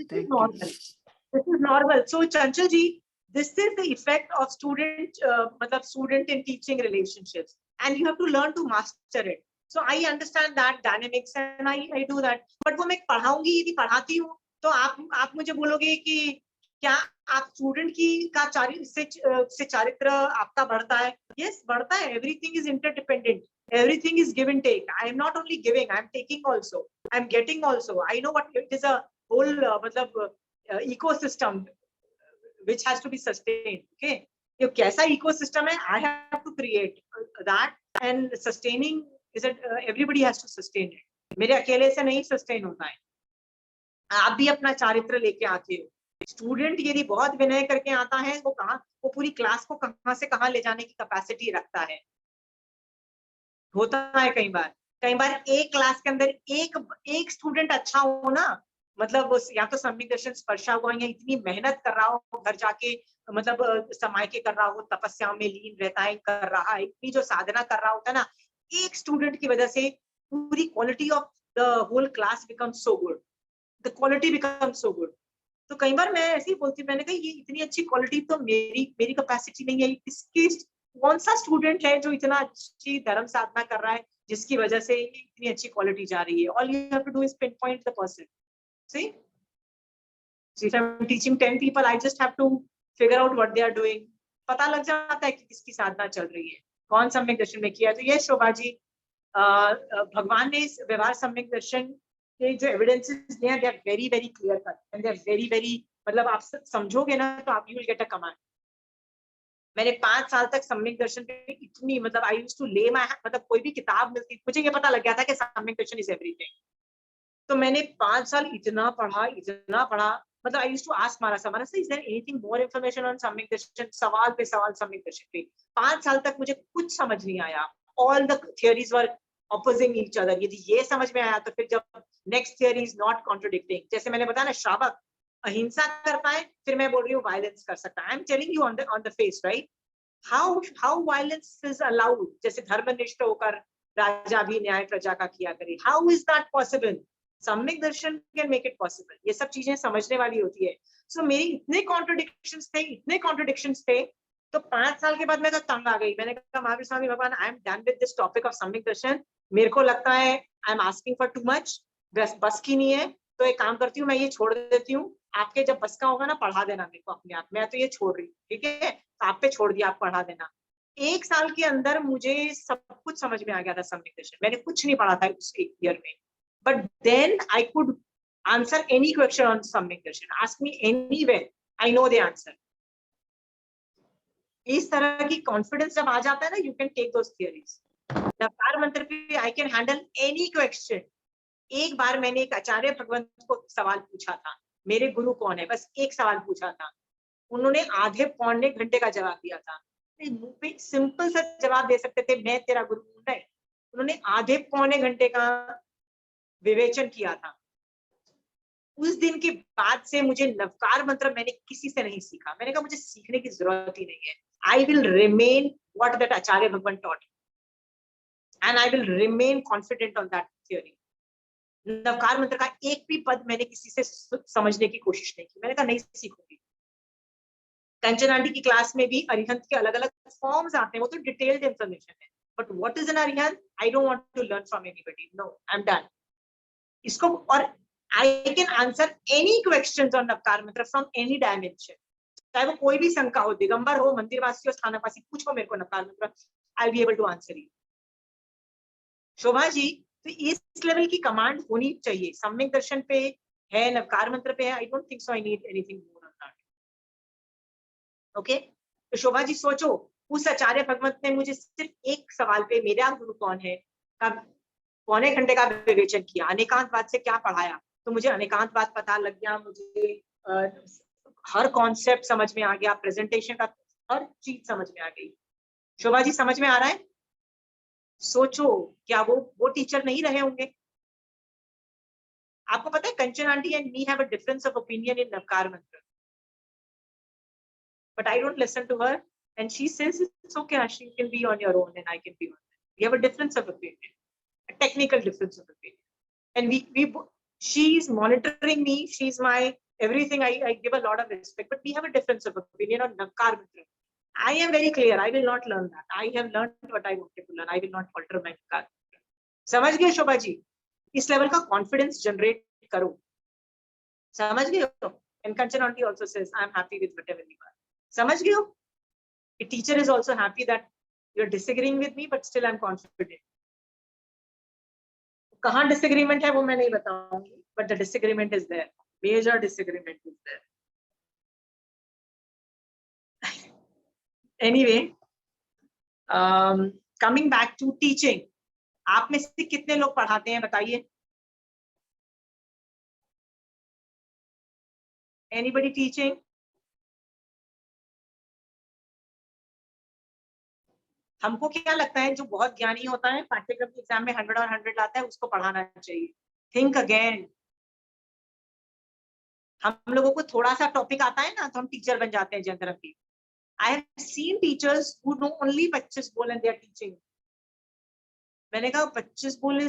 This is normal. So Chanchal ji, this is the effect of student and teaching relationships, and you have to learn to master it. So I understand that dynamics and I do that. But वो मैं पढ़ाऊंगी, यदि पढ़ाती हूँ तो आप मुझे बोलोगे कि क्या आप स्टूडेंट की का से चारित्र आपका बढ़ता है? Yes, बढ़ता है. Everything is interdependent. Everything is give and take. I am not only giving, I am taking also. I am getting also. I know what it is, a whole ecosystem which has to be sustained. Okay, ये कैसा ecosystem है? I have to create that, and sustaining is that everybody has to sustain it. मेरे अकेले से नहीं sustain होता है. आप भी अपना चारित्र लेके आते हो. स्टूडेंट यदि बहुत विनय करके आता है, वो पूरी क्लास को कहां से कहां ले जाने की कैपेसिटी रखता है. होता है कई बार एक क्लास के अंदर एक स्टूडेंट अच्छा हो ना, मतलब या तो सम्यक दर्शन स्पर्शा हुआ या इतनी मेहनत कर रहा हो, घर जाके मतलब समय के कर रहा हो, तपस्या में लीन रहता है, कर रहा है, इतनी जो साधना कर रहा होता है ना, एक स्टूडेंट की वजह से पूरी quality of the whole class becomes so good. The quality becomes so good. तो कई बार मैं ऐसे ही बोलती, मैंने कहा ये इतनी अच्छी क्वालिटी तो मेरी कैपेसिटी नहीं है. इसकी कौन सा स्टूडेंट है जो इतना अच्छी धर्म साधना कर रहा है जिसकी वजह से इतनी अच्छी क्वालिटी जा रही है? All you have to do is pinpoint the person. See, so if I'm teaching 10 people, I just have to figure out what they are doing. पता लग जाता है कि किसकी साधना चल रही है, कौन सम्यक दर्शन में किया. तो ये शोभा जी, भगवान ने इस व्यवहार सम्यक दर्शन के जो एविडेंसेस दिए हैं, they are very very clear cut and they are very very, मतलब आप समझोगे ना तो आप you will get a command. मैंने 5 साल तक सम्यक दर्शन पे इतनी, मतलब आई यूज्ड टू ले माय, मतलब कोई भी किताब मिलती, मुझे ये पता लग गया था कि सम्यक दर्शन इज एवरीथिंग. तो मैंने 5 साल इतना पढ़ा, मतलब I used to ask Maharaj, is there anything more information on सम्यक दर्शन? सवाल पे सवाल सम्यक दर्शन पे. 5 साल तक मुझे कुछ समझ नहीं आया. All the theories were opposing each other. यदि ये समझ में आया तो फिर जब next theory is not contradicting, जैसे मैंने बताया ना, श्रावक अहिंसा करता है, फिर मैं बोल रही हूँ वायलेंस कर सकता है. I am telling you on the face, right? how violence is allowed? जैसे धर्मनिष्ठ होकर राजा भी न्याय प्रजा का किया करे. how is that possible? सम्यक दर्शन can make it possible. ये सब चीजें समझने वाली होती है. so मेरी इतने contradictions थे, तो 5 साल के बाद मैं तो तंग आ गई. मैंने कहा महावीर स्वामी भगवान, आई am done with this topic of सम्यक दर्शन. मेरे को लगता है I am asking for too much, बस की नहीं है. तो एक काम करती हूँ, मैं ये छोड़ देती हूँ. आपके जब बस का होगा ना, पढ़ा देना मेरे को अपने आप. मैं तो ये छोड़ रही हूँ, ठीक है? आप पे छोड़ दिया, आप पढ़ा देना. 1 साल के अंदर मुझे सब कुछ समझ में आ गया था सम्यक दर्शन. मैंने कुछ नहीं पढ़ा था उस 1 ईयर में, but then I could answer any question on सम्यक दर्शन. Ask me anywhere, I know the answer. इस तरह की कॉन्फिडेंस जब आ जाता है ना, you can take those theories. Navkar Mantra पे I can handle any question. एक बार मैंने एक आचार्य भगवंत को सवाल पूछा था, मेरे गुरु कौन है, बस एक सवाल पूछा था. उन्होंने आधे पौने घंटे का जवाब दिया था. मुंह पे सिंपल सा जवाब दे सकते थे, मैं तेरा गुरु हूं. नहीं, उन्होंने आधे पौने घंटे का विवेचन किया था. उस दिन के बाद से मुझे नवकार मंत्र मैंने किसी से नहीं सीखा. मैंने कहा मुझे सीखने की जरूरत ही नहीं है. I will remain what that आचार्य भगवान taught, and I will remain confident on that theory. Navkar Mantra का एक भी पद मैंने किसी से समझने की कोशिश नहीं की. मैंने कहा नहीं सीखूंगी. कंचन आंटी की क्लास में भी अरिहंत के अलग अलग फॉर्म्स आते हैं, वो तो डिटेल्ड इंफॉर्मेशन है. But what is an Arihant, I don't want to learn from anybody. No, I am done. इसको, और I can answer any questions on Navkar Mantra from any dimension. चाहे वो कोई भी संघ का हो, दिगंबर हो, मंदिरवासी हो, स्थानकवासी, पूछो मेरे को नकार मंत्र, I be able to answer you. Shobha ji, तो इस लेवल की कमांड होनी चाहिए। सम्यक दर्शन पे है, नवकार मंत्र पे है, I don't think so I need anything more on that. Okay, तो शोभा जी सोचो, उस आचार्य भगवंत ने मुझे सिर्फ एक सवाल पे मेरा गुरु कौन है का पौने घंटे का विवेचन किया, अनेकांतवाद से क्या पढ़ाया, तो मुझे अनेकांतवाद पता लग गया, मुझे हर कॉन्सेप्ट समझ में आ गया, प्रेजेंटेशन का हर चीज समझ में आ गई। शोभा जी समझ में आ रहा है? सोचो, क्या वो टीचर नहीं रहे होंगे? आपको पता है Kanchan aunty and me have a difference of opinion in Navkar Mantra, but I don't listen to her, and she says it's okay, Ashi, you can be on your own and I can be on mine. We have a difference of opinion, a technical difference of opinion, and she's monitoring me, she's my everything, I give a lot of respect, but we have a difference of opinion on Navkar Mitra. I am very clear, I will not learn that. I have learned what I wanted to learn. I will not alter my Navkar Mitra. समझ गए शोभा जी? इस level का confidence generate करो, समझ गए हो? And Kanchan aunty also says, I'm happy with whatever you are. समझ गए हो? A teacher is also happy that you're disagreeing with me, but still I'm confident. कहाँ disagreement है वो मैं नहीं बताऊंगी, but the disagreement is there. Major disagreement is there. Anyway, coming back to teaching, आप में से कितने लोग पढ़ाते हैं बताइए? Anybody teaching? हमको क्या लगता है, जो बहुत ज्ञानी होता है पाठ्यक्रम के एग्जाम में 100 और 100 लाता है, उसको पढ़ाना चाहिए। Think again. हम लोगों को थोड़ा सा टॉपिक आता है ना तो हम टीचर बन जाते हैं जैन धर्म की। I have seen teachers who know only 25 बोल एंड दे आर टीचिंग। मैंने कहा 25 बोल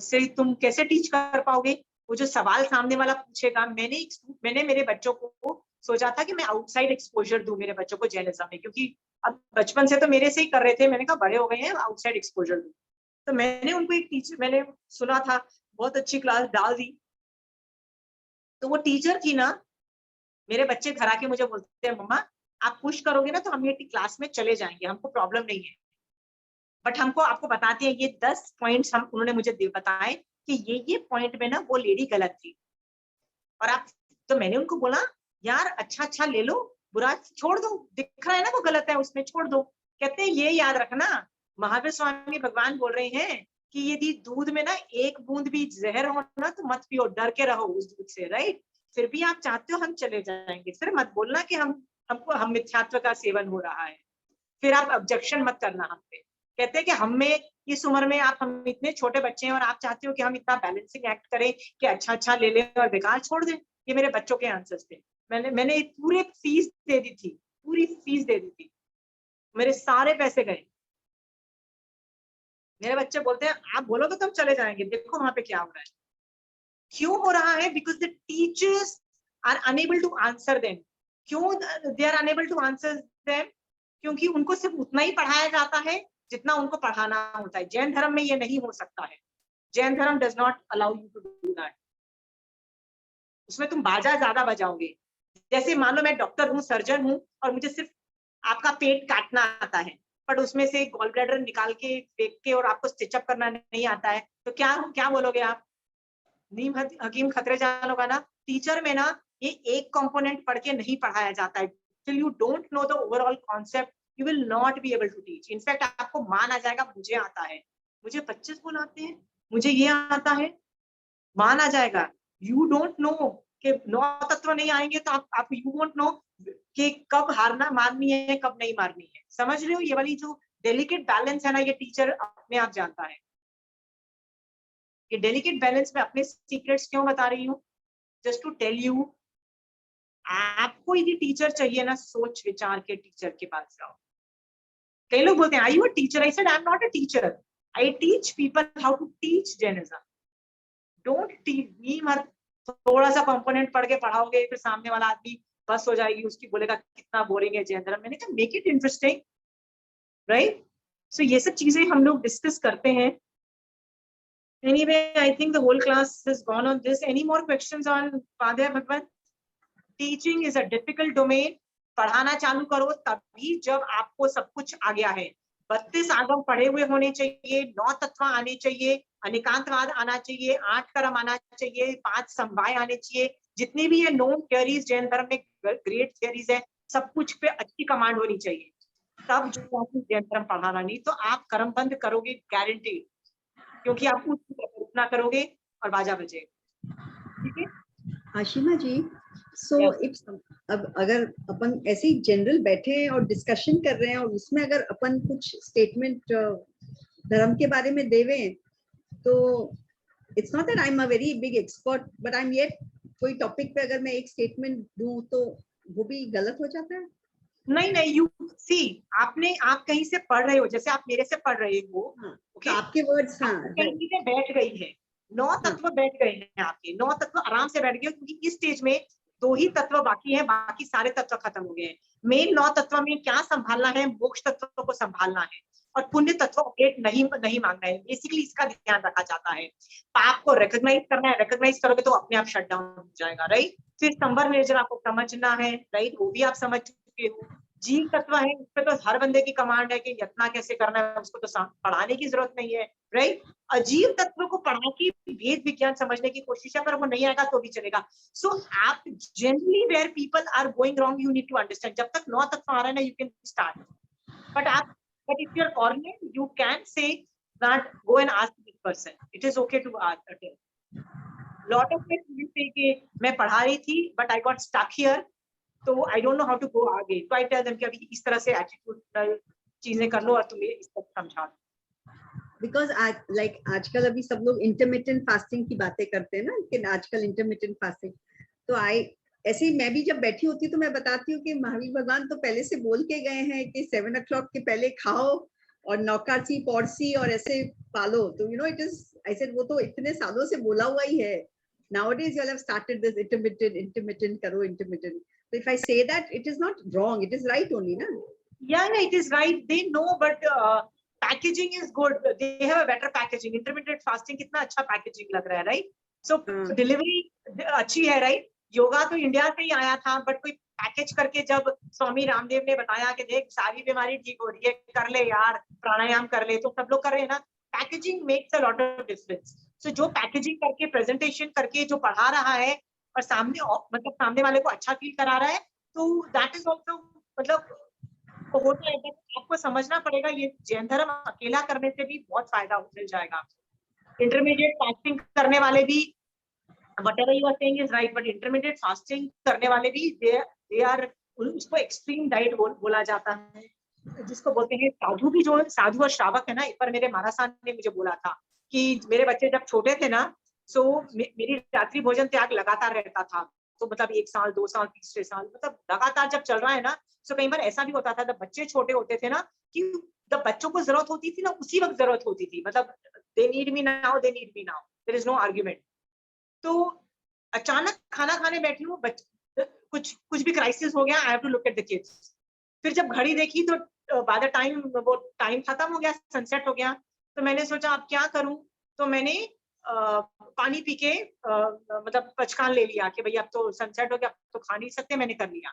से तुम कैसे टीच कर पाओगे? वो जो सवाल सामने वाला पूछेगा, मैंने मेरे बच्चों को सोचा था कि मैं आउटसाइड एक्सपोजर दूं मेरे बच्चों को जैनिज्म में, क्योंकि अब बचपन से तो मेरे से ही कर रहे थे। मैंने कहा बड़े हो गए हैं, आउटसाइड एक्सपोजर दूं। तो मैंने उनको एक टीचर, मैंने सुना था, बहुत अच्छी क्लास डाल दी। तो वो टीचर थी ना, मेरे बच्चे घर आके मुझे बोलते हैं मम्मा आप पुश करोगे ना तो हम ये क्लास में चले जाएंगे, हमको प्रॉब्लम नहीं है, बट हमको आपको बताते हैं ये 10 पॉइंट्स हम उन्होंने मुझे बताए कि ये पॉइंट में ना वो लेडी गलत थी। और आप, तो मैंने उनको बोला यार अच्छा ले लो, बुरा छोड़ दो, दिख रहा है ना वो गलत है उसमें छोड़ दो। कहते हैं ये याद रखना, महावीर स्वामी भगवान बोल रहे हैं कि यदि दूध में ना एक बूंद भी जहर हो ना तो मत पियो, डर के रहो उस दूध से, राइट? फिर भी आप चाहते हो हम चले जाएंगे, फिर मत बोलना कि हम मिथ्यात्व का सेवन हो रहा है, फिर आप ऑब्जेक्शन मत करना हम पे। कहते हैं कि हमें इस उम्र में हम इतने छोटे बच्चे हैं और आप चाहते हो कि हम इतना बैलेंसिंग एक्ट करें कि अच्छा ले लें और बेकार छोड़ दें। ये मेरे बच्चों के आंसर्स थे। मैंने पूरी फीस दे दी थी, पूरी फीस दे दी थी, मेरे सारे पैसे गए। मेरे बच्चे बोलते हैं आप बोलोगे तो हम चले जाएंगे, देखो वहां पे क्या हो रहा है। क्यों हो रहा है? Because the teachers are unable to answer them. क्यों they are unable to answer them? क्योंकि उनको सिर्फ उतना ही पढ़ाया जाता है जितना उनको पढ़ाना होता है। जैन धर्म में ये नहीं हो सकता है। जैन धर्म does not allow you to do that. उसमें तुम बाजा ज्यादा बजाओगे। जैसे मान लो मैं डॉक्टर हूँ, सर्जन हूँ और मुझे सिर्फ आपका पेट काटना आता है, बट उसमें से गॉल ब्लैडर निकाल के फेंक के और आपको स्टिचअप करना नहीं आता है, तो क्या बोलोगे आप? नीम हकीम खतरे जान होगा ना। टीचर में ना ये एक कंपोनेंट पढ़ के नहीं पढ़ाया जाता है। Till you don't know the overall concept you will not be able to teach. In fact आपको मान आ जाएगा मुझे आता है, मुझे 25 बोल आते हैं, मुझे ये आता है, मान आ जाएगा। यू डोंट नो कि 9 तत्व नहीं आएंगे तो आप यू वोंट नो कि कब हारना मारनी है कब नहीं मारनी है। समझ रहे हो? ये वाली जो डेलिकेट बैलेंस है ना, ये टीचर अपने आप जानता है। ये डेलिकेट बैलेंस में अपने सीक्रेट्स क्यों बता रही हूँ? जस्ट टू टेल यू, आपको यदि टीचर चाहिए ना, सोच विचार के टीचर के पास जाओ। कई लोग बोलते हैं are you a teacher? I said I am not a teacher, I teach people how to teach Jainism. Don't teach me. मत थोड़ा सा कंपोनेंट पढ़ के पढ़ाओगे फिर सामने वाला आदमी बस हो जाएगी उसकी, बोलेगा कितना बोरिंग है जैन धर्म। मैंने कहा मेक इट इंटरेस्टिंग, राइट? सो ये सब चीजें हम लोग डिस्कस करते हैं। Anyway, I think the whole class has gone on this. Any more questions on Padya Bhagwan? Teaching is a difficult domain. पढ़ाना चालू करो तभी जब आपको सब कुछ आ गया है। 32 आगम पढ़े हुए होने चाहिए, 9 तत्व आने चाहिए, अनेकांतवाद आना चाहिए, 8 कर्म आना चाहिए, 5 समवाय आने चाहिए, जितनी भी है नोन थियरीज जैन धर्म में ग्रेट थियरीज है, सब कुछ पे अच्छी कमांड होनी चाहिए, तब जो जैन धर्म पढ़ाना। नहीं तो आप कर्म बंद करोगे गारंटी, क्योंकि आप उतना करोगे और बाजा बजेगा। ठीक है आशिमा जी, सो Yes. अब अगर अपन ऐसे ही जनरल बैठे हैं और डिस्कशन कर रहे हैं और उसमें अगर अपन कुछ स्टेटमेंट धर्म के बारे में देवे, तो it's not that I am a very big expert, but I am yet कोई टॉपिक पे अगर मैं एक स्टेटमेंट दूं तो वो भी गलत हो जाता है। नहीं नहीं, यू सी, आप कहीं से पढ़ रहे हो, जैसे आप मेरे से पढ़ रहे हो, हाँ, ओके, तो आपके वर्ड्स, हाँ, कहीं पे बैठ गई है, 9 तत्व बैठ गए हैं आपके, 9 तत्व आराम से बैठ गए, क्योंकि इस स्टेज में 2 ही तत्व बाकी हैं, बाकी सारे तत्व खत्म हो गए हैं। मेन 9 तत्व में क्या संभालना है? मोक्ष तत्व को संभालना है और पुण्य तत्व अपडेट नहीं मांगना है। बेसिकली इसका ध्यान रखा जाता है। पाप को रिकॉग्नाइज करना है, रिकॉग्नाइज करोगे तो अपने आप शट डाउन हो जाएगा, राइट। फिर संवर निर्जरा को समझना है, राइट, वो भी आप समझ चुके हो। जीव तत्व है, उस पर तो हर बंदे की कमांड है कि यत्ना कैसे करना है, उसको तो पढ़ाने की जरूरत नहीं है, राइट। अजीव तत्व को पढ़ा के वेद विज्ञान समझने की कोशिश है, पर वो नहीं आएगा तो भी चलेगा। सो आप generally where people are going wrong, you need to understand. जब तक 9 तत्व आ रहा है ना, you can start, but if you are corner, you can say not go and ask this person, it is okay to ask. Lot of people से कि मैं पढ़ा रही थी but I got stuck here, तो I don't know how to go आगे, तो I tell them कि अभी इस तरह से एटीट्यूड चीजें कर लो और तुम्हें इस तरह समझा दो। बिकॉज आज लाइक आजकल अभी सब लोग इंटरमिटेंट फास्टिंग की बातें करते हैं ना, कि आजकल इंटरमिटेंट फास्टिंग, तो ऐसे ही मैं भी जब बैठी होती हूँ तो मैं बताती हूँ कि महावीर भगवान तो पहले से बोल के गए हैं कि 7 o'clock के पहले खाओ और नौकासी पौड़सी और ऐसे पालो, तो you know it is, I said वो तो इतने सालों से बोला हुआ ही है। Nowadays you all have started this intermittent karo intermittent. So if I say that, it is not wrong, it is right only, na? Yeah, it is right. They know, but packaging is good. They have a better packaging. Intermittent fasting कितना अच्छा packaging लग रहा है, right? So delivery अच्छी है, right? Yoga तो India से ही आया था, बट कोई पैकेज करके जब स्वामी रामदेव ने बताया कि देख सारी बीमारी ठीक हो रही है, कर ले यार, प्राणायाम कर ले, तो सब लोग कर रहे हैं ना। Packaging makes a lot of difference. So जो पैकेजिंग करके प्रेजेंटेशन करके जो पढ़ा रहा है और सामने मतलब सामने वाले को अच्छा फील करा रहा है, तो दैट इज ऑल्सो मतलब होता है। आपको समझना पड़ेगा, ये जैन धर्म अकेला करने से भी बहुत फायदा मिल जाएगा। इंटरमीडिएट फास्टिंग करने वाले भी, whatever you are saying is right, but intermittent fasting करने वाले भी they are, उसको एक्सट्रीम डाइट बोला जाता है, जिसको बोलते हैं साधु भी। जो साधु और श्रावक है ना, एक बार मेरे महाराज ने मुझे बोला था कि मेरे बच्चे जब छोटे थे ना, सो मेरी रात्रि भोजन त्याग लगातार रहता था, तो मतलब 1 साल 2 साल तीसरे साल मतलब लगातार जब चल रहा है ना, सो कई बार ऐसा भी होता था जब बच्चे छोटे होते थे ना, कि जब बच्चों को जरूरत होती थी ना, उसी वक्त जरूरत होती थी, मतलब they need me now, they need me now, there is no argument. तो अचानक खाना खाने बैठी हूँ, कुछ भी क्राइसिस हो गया, I have to look at the kids. फिर जब घड़ी देखी तो बाय द टाइम वो टाइम खत्म हो गया, सनसेट हो गया, तो मैंने सोचा अब क्या करूं, तो मैंने पानी पी के मतलब पचकान ले लिया कि भाई अब तो सनसेट हो गया, अब तो खा नहीं सकते, मैंने कर लिया।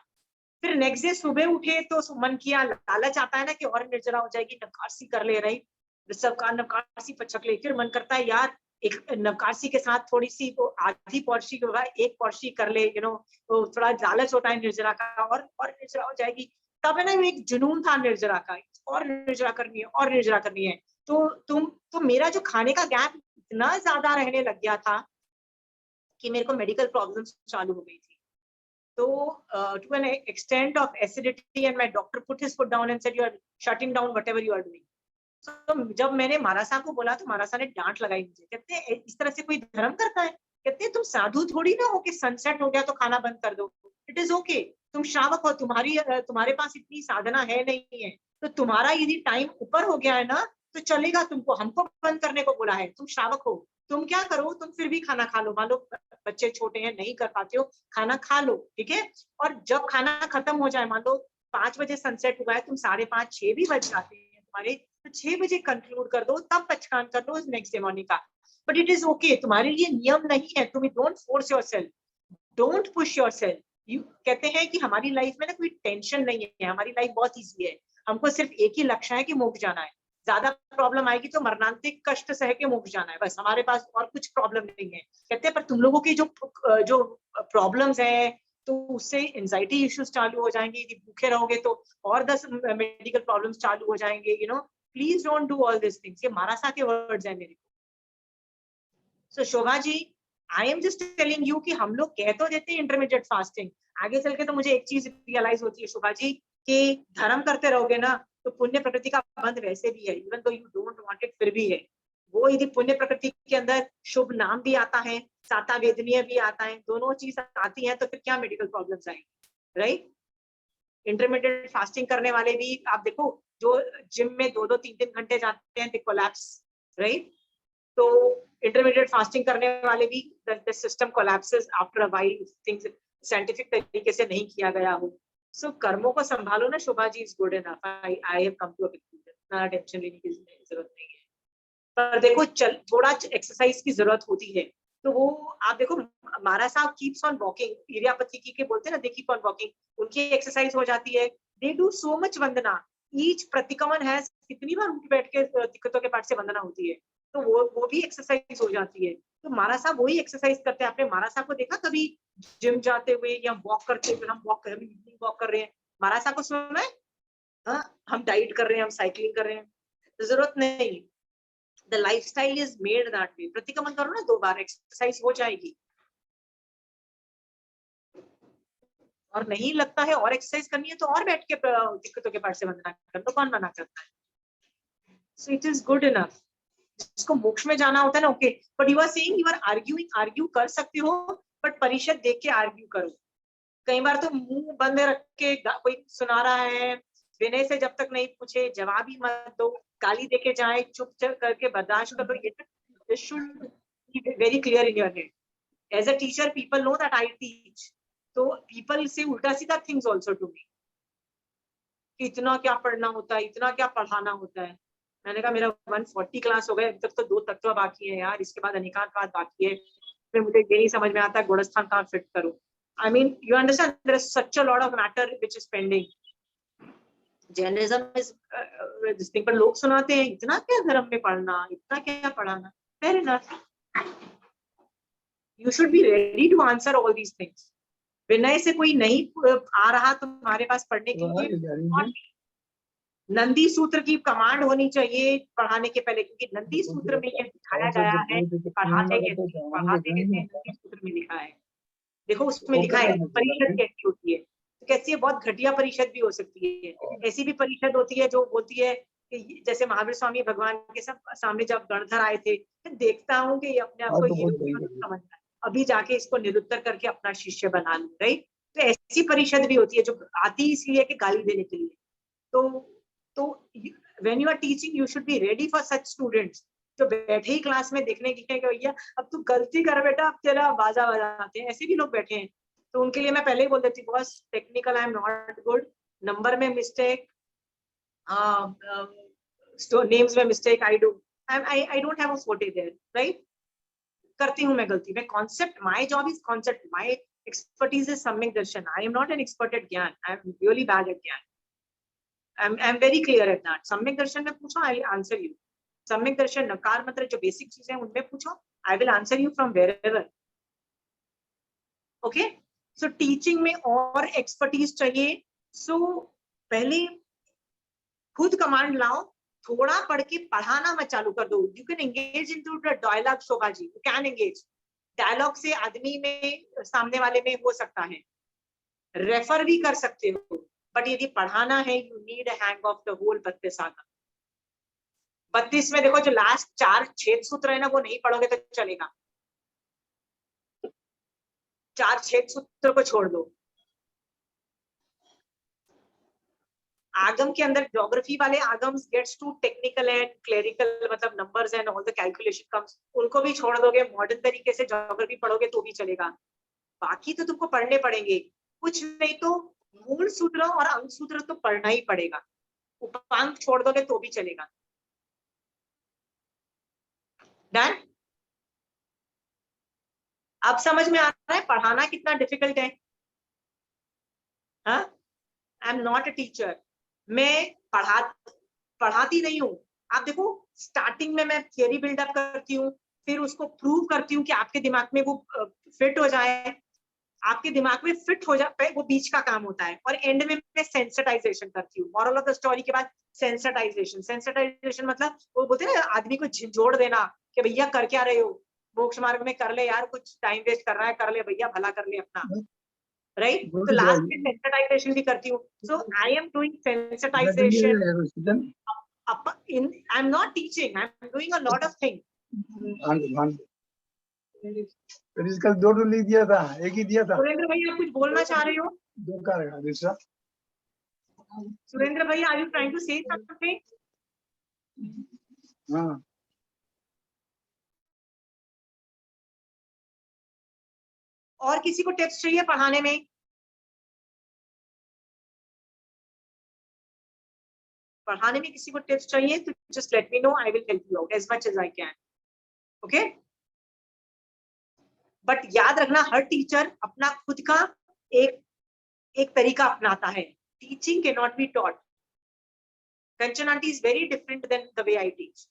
फिर नेक्स्ट डे सुबह उठे तो मन किया, लालच आता है ना कि और निर्जरा हो जाएगी, नवकाशी कर ले रही, नवकाशी पचक ले, फिर मन करता है यार एक नवकाशी के साथ थोड़ी सी तो आधी पौर्शी के बाद 1 पौर्शी कर ले, यू नो, तो थोड़ा लालच होता है निर्जरा का, और निर्जरा हो जाएगी। तब है ना एक जुनून था निर्जरा का, और निर्जरा करनी है और निर्जरा करनी है। तो मेरा जो खाने का गैप इतना ज्यादा रहने लग गया था कि मेरे को मेडिकल प्रॉब्लम्स चालू हो गई थी। तो to an extent of acidity, and my doctor put his foot down and said you are shutting down whatever you are doing. तो जब मैंने महाराज साहब को बोला तो महाराज साहब ने डांट लगाई मुझे, कहते हैं इस तरह से कोई धर्म करता है? कहते हैं तुम साधु थोड़ी ना हो कि सनसेट हो गया तो खाना बंद कर दो, इट इज ओके। तुम श्रावक हो, तुम्हारे पास इतनी साधना है नहीं है, तो तुम्हारा यदि टाइम ऊपर हो गया है ना तो चलेगा, तुमको हमको बंद करने को बोला है, तुम श्रावक हो, तुम क्या करो, तुम फिर भी खाना खा लो, मान लो बच्चे छोटे हैं नहीं कर पाते हो, खाना खा लो, ठीक है। और जब खाना खत्म हो जाए, मान लो 5 बजे सनसेट हुआ है, तुम 5:30 6 भी बज जाते हैं तुम्हारे, तो 6 बजे कंक्लूड कर दो, तब पचकान कर लो नेक्स्ट डे मॉर्निंग का, बट इट इज ओके। तुम्हारे लिए नियम नहीं है, तुम don't force yourself, don't push yourself, कहते हैं कि हमारी लाइफ में ना कोई टेंशन नहीं है, हमारी लाइफ बहुत इजी है, हमको सिर्फ एक ही लक्ष्य है कि मोक्ष जाना है। ज्यादा प्रॉब्लम आएगी तो मरणांतिक कष्ट सह के मोक्ष जाना है, बस, हमारे पास और कुछ प्रॉब्लम नहीं है। कहते हैं पर तुम लोगों की जो प्रॉब्लम्स है तो उससे एंजाइटी इश्यूज चालू हो जाएंगे, यदि भूखे रहोगे तो और 10 मेडिकल प्रॉब्लम्स चालू हो जाएंगे, please don't do all this things. ये मारासा के वर्ड्स हैं मेरे। So Shobha ji, I am just telling you कि हम लोग कह तो देते हैं इंटरमीडिएट फास्टिंग, आगे चल के तो मुझे एक चीज रियलाइज होती है शोभा जी कि धर्म करते रहोगे ना तो पुण्य प्रकृति का बंध वैसे भी है, even though you don't want it, फिर भी है वो। यदि पुण्य प्रकृति के अंदर शुभ नाम भी आता है, साता वेदनीय भी आता है, दोनों चीज आती है, तो फिर क्या मेडिकल प्रॉब्लम्स आएंगी, राइट? इंटरमीडिएट फास्टिंग करने वाले भी आप देखो, जो जिम में 2-2, 3-3 घंटे जाते हैं, दे कोलैप्स, राइट? तो इंटरमीडिएट फास्टिंग करने वाले भी the system collapses after a while, things scientific तरीके से नहीं किया गया हो। सो कर्मों को संभालो ना Shobha ji, is good enough. I have come to a conclusion, ना टेंशन लेने की जरूरत नहीं है। पर देखो थोड़ा एक्सरसाइज की जरूरत होती है, तो वो आप देखो मारा साहब कीप्स ऑन वॉकिंग, इरियापति के बोलते हैं ना, दे कीप ऑन वॉकिंग, उनकी एक्सरसाइज हो जाती है। दे डू सो मच वंदना, ईच प्रतिक्रमण है, कितनी बार उनके बैठ के दिक्कतों के पाठ से वंदना होती है, तो वो भी एक्सरसाइज हो जाती है। तो मारा साहब वही एक्सरसाइज करते हैं। आपने मारा साहब को देखा कभी जिम जाते हुए या वॉक करते हुए? हम इवनिंग वॉक कर रहे हैं, मारा साहब को सुना है? हम डाइट कर रहे हैं, हम साइकिलिंग कर रहे हैं, तो जरूरत नहीं। The lifestyle is made that way. प्रतिक्रमण करो ना 2 बार, एक्सरसाइज हो जाएगी। और नहीं लगता है और एक्सरसाइज करनी है तो और बैठ के दिक्कतों के पाठ से वंदना कर लो, कौन मना करता है? So it is good enough. जिसको मोक्ष में जाना होता है ना, okay, but you are saying you are arguing, argue कर सकते हो बट परिषद देख के आर्ग्यू करो। कई बार तो मुंह बंद रख के कोई सुना रहा है, विनय से जब तक नहीं पूछे जवाब ही मत दो, गाली देके जाए चुप करके बर्दाश्त करो। ये should be very clear in your head. As a teacher people know that I teach, तो पीपल से उल्टा सीधा थिंग्स आल्सो टू मी कि इतना क्या पढ़ना होता है, इतना क्या पढ़ाना होता है। मैंने कहा मेरा 140 क्लास हो गए, अभी तक तो 2 तत्व बाकी है यार, इसके बाद अनेकांतवाद बाकी है। फिर मुझे ये नहीं समझ में आता गुणस्थान कहाँ फिट करूं। I mean, you understand, there is such a lot of matter which is pending. Jainism is this thing, पर लोग सुनाते हैं इतना क्या धर्म में पढ़ना, इतना क्या पढ़ाना। Fair enough. You should be ready to answer all these things. विनय से कोई नहीं आ रहा तुम्हारे पास पढ़ने के लिए, नंदी सूत्र की कमांड होनी चाहिए पढ़ाने के पहले, क्योंकि नंदी सूत्र में ये दिखाया गया है पढ़ाते नंदी सूत्र में लिखा है। देखो उसमें लिखा है परिषद कैसी होती है, तो कैसी है, बहुत घटिया परिषद भी हो सकती है। ऐसी भी परिषद होती है जो बोलती है कि जैसे महावीर स्वामी भगवान के सब सामने जब गणधर आए थे, देखता हूँ कि ये अपने आप को ये समझता है, अभी जाके इसको निरुत्तर करके अपना शिष्य बना लूं, राइट? तो ऐसी परिषद भी होती है जो आती इसलिए कि गाली देने के लिए। तो when you are teaching you should be ready for such students जो बैठे ही क्लास में देखने की भैया अब तू गलती कर बेटा, अब तेरा बाजा बजाते हैं, ऐसे भी लोग बैठे हैं। तो उनके लिए मैं पहले ही बोल देती हूँ boss, technical I am not good, number में मिस्टेक, नेम्स में mistake, I don't have a forte there, right? करती हूँ मैं गलती, मैं concept, my job is concept, my expertise is सम्यक दर्शन, I am not an expert at ज्ञान, I am really bad at ज्ञान। I'm very clear at that. सम्यक दर्शन में पूछो, I will answer you. सम्यक दर्शन नकार मंत्र जो बेसिक चीजें उनमें पूछो, I will answer you from wherever. Okay? So teaching में और expertise चाहिए. So पहले खुद कमांड लाओ, थोड़ा पढ़ के पढ़ाना मत चालू कर दो. You can engage into the dialogue, Shobha ji. You can engage. Dialogue से आदमी में सामने वाले में हो सकता है. रेफर भी कर सकते हो. बट यदि पढ़ाना है you need a hang of the whole 32 आगम। 32 में देखो जो लास्ट 4 छेद सूत्र है ना, वो नहीं पढ़ोगे तो चलेगा, 4 छेद सूत्र को छोड़ दो। आगम के अंदर ज्योग्राफी वाले आगम्स gets to technical and clerical, मतलब numbers and all the calculation comes, उनको भी छोड़ दोगे, मॉडर्न तरीके से ज्योग्राफी पढ़ोगे तो भी चलेगा। बाकी तो तुमको पढ़ने पड़ेंगे, कुछ नहीं तो मूल सूत्र और अंग सूत्र तो पढ़ना ही पड़ेगा, उपांग छोड़ दोगे तो भी चलेगा। डन? अब समझ में आ रहा है पढ़ाना कितना डिफिकल्ट है? हाँ, आई एम नॉट अ टीचर। मैं पढ़ाती नहीं हूँ। आप देखो, स्टार्टिंग में मैं थियरी बिल्डअप करती हूँ, फिर उसको प्रूव करती हूँ कि आपके दिमाग में वो फिट हो जाए, आपके दिमाग में फिट हो जाए, वो बीच का काम होता है। और एंड में मैं सेंसिटाइजेशन करती हूँ। मॉरल ऑफ द स्टोरी के बाद सेंसिटाइजेशन मतलब वो बोलते हैं ना, आदमी को झिझोड़ देना कि भैया कर क्या रहे हो, मोक्ष मार्ग में कर ले यार, कुछ टाइम वेस्ट कर रहा है, कर ले भैया, भला कर ले अपना, राइट। तो लास्ट में सेंसिटाइजेशन भी करती हूँ। So I am doing sensitization I am not teaching, I am doing a lot of things. इसका 2 लिख दिया था, एक ही दिया था। सुरेंद्र भाई, आप कुछ बोलना चाह रहे हो? 2 का रहेगा दूसरा। सुरेंद्र भाई, are you trying to say something? हाँ, और किसी को टिप्स चाहिए पढ़ाने में? पढ़ाने में किसी को टिप्स चाहिए तो just let me know, I will help you out as much as I can. Okay, but याद रखना, हर टीचर अपना खुद का एक तरीका अपनाता है। Teaching cannot be taught. Kanchan aunty is very different than the way I teach.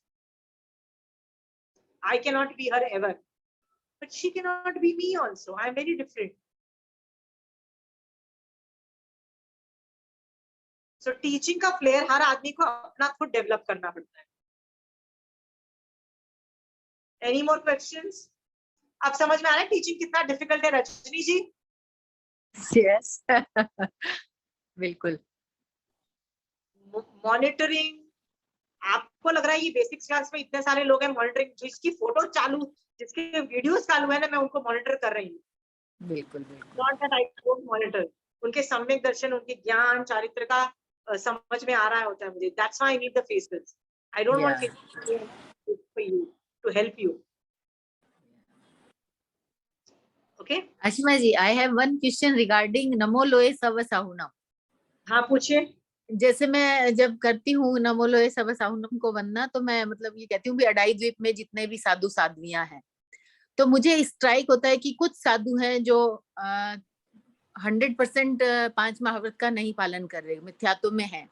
I cannot be her ever, but she cannot be me also. I am very different. So teaching का flare हर आदमी को अपना खुद develop करना पड़ता है। Any more questions? अब समझ में आ रहा है टीचिंग कितना डिफिकल्ट है, रजनी जी? Yes. बिल्कुल। मॉनिटरिंग, आपको लग रहा है ये बेसिक्स क्लास में इतने सारे लोग हैं मॉनिटरिंग, जिसकी फोटो चालू, जिसके वीडियोस चालू है ना, मैं उनको मॉनिटर कर रही हूँ। बिल्कुल बिल्कुल। Not that I don't monitor, उनके सम्यक दर्शन, उनके ज्ञान चारित्र का समझ में आ रहा होता है मुझे। That's why I need the faces. I don't want for you to help you. Okay, Ashima ji, I have one question regarding नमो लोए सव साहुनम। हाँ पूछिए। जैसे मैं जब करती हूँ नमो लोए सव साहुनम को वंदना, तो मैं मतलब ये कहती हूँ भी अडाई द्वीप में जितने भी साधु साध्वियां हैं, तो मुझे स्ट्राइक होता है कि कुछ साधु हैं जो 100% 5 महाव्रत का नहीं पालन कर रहे, मिथ्यात्व में है,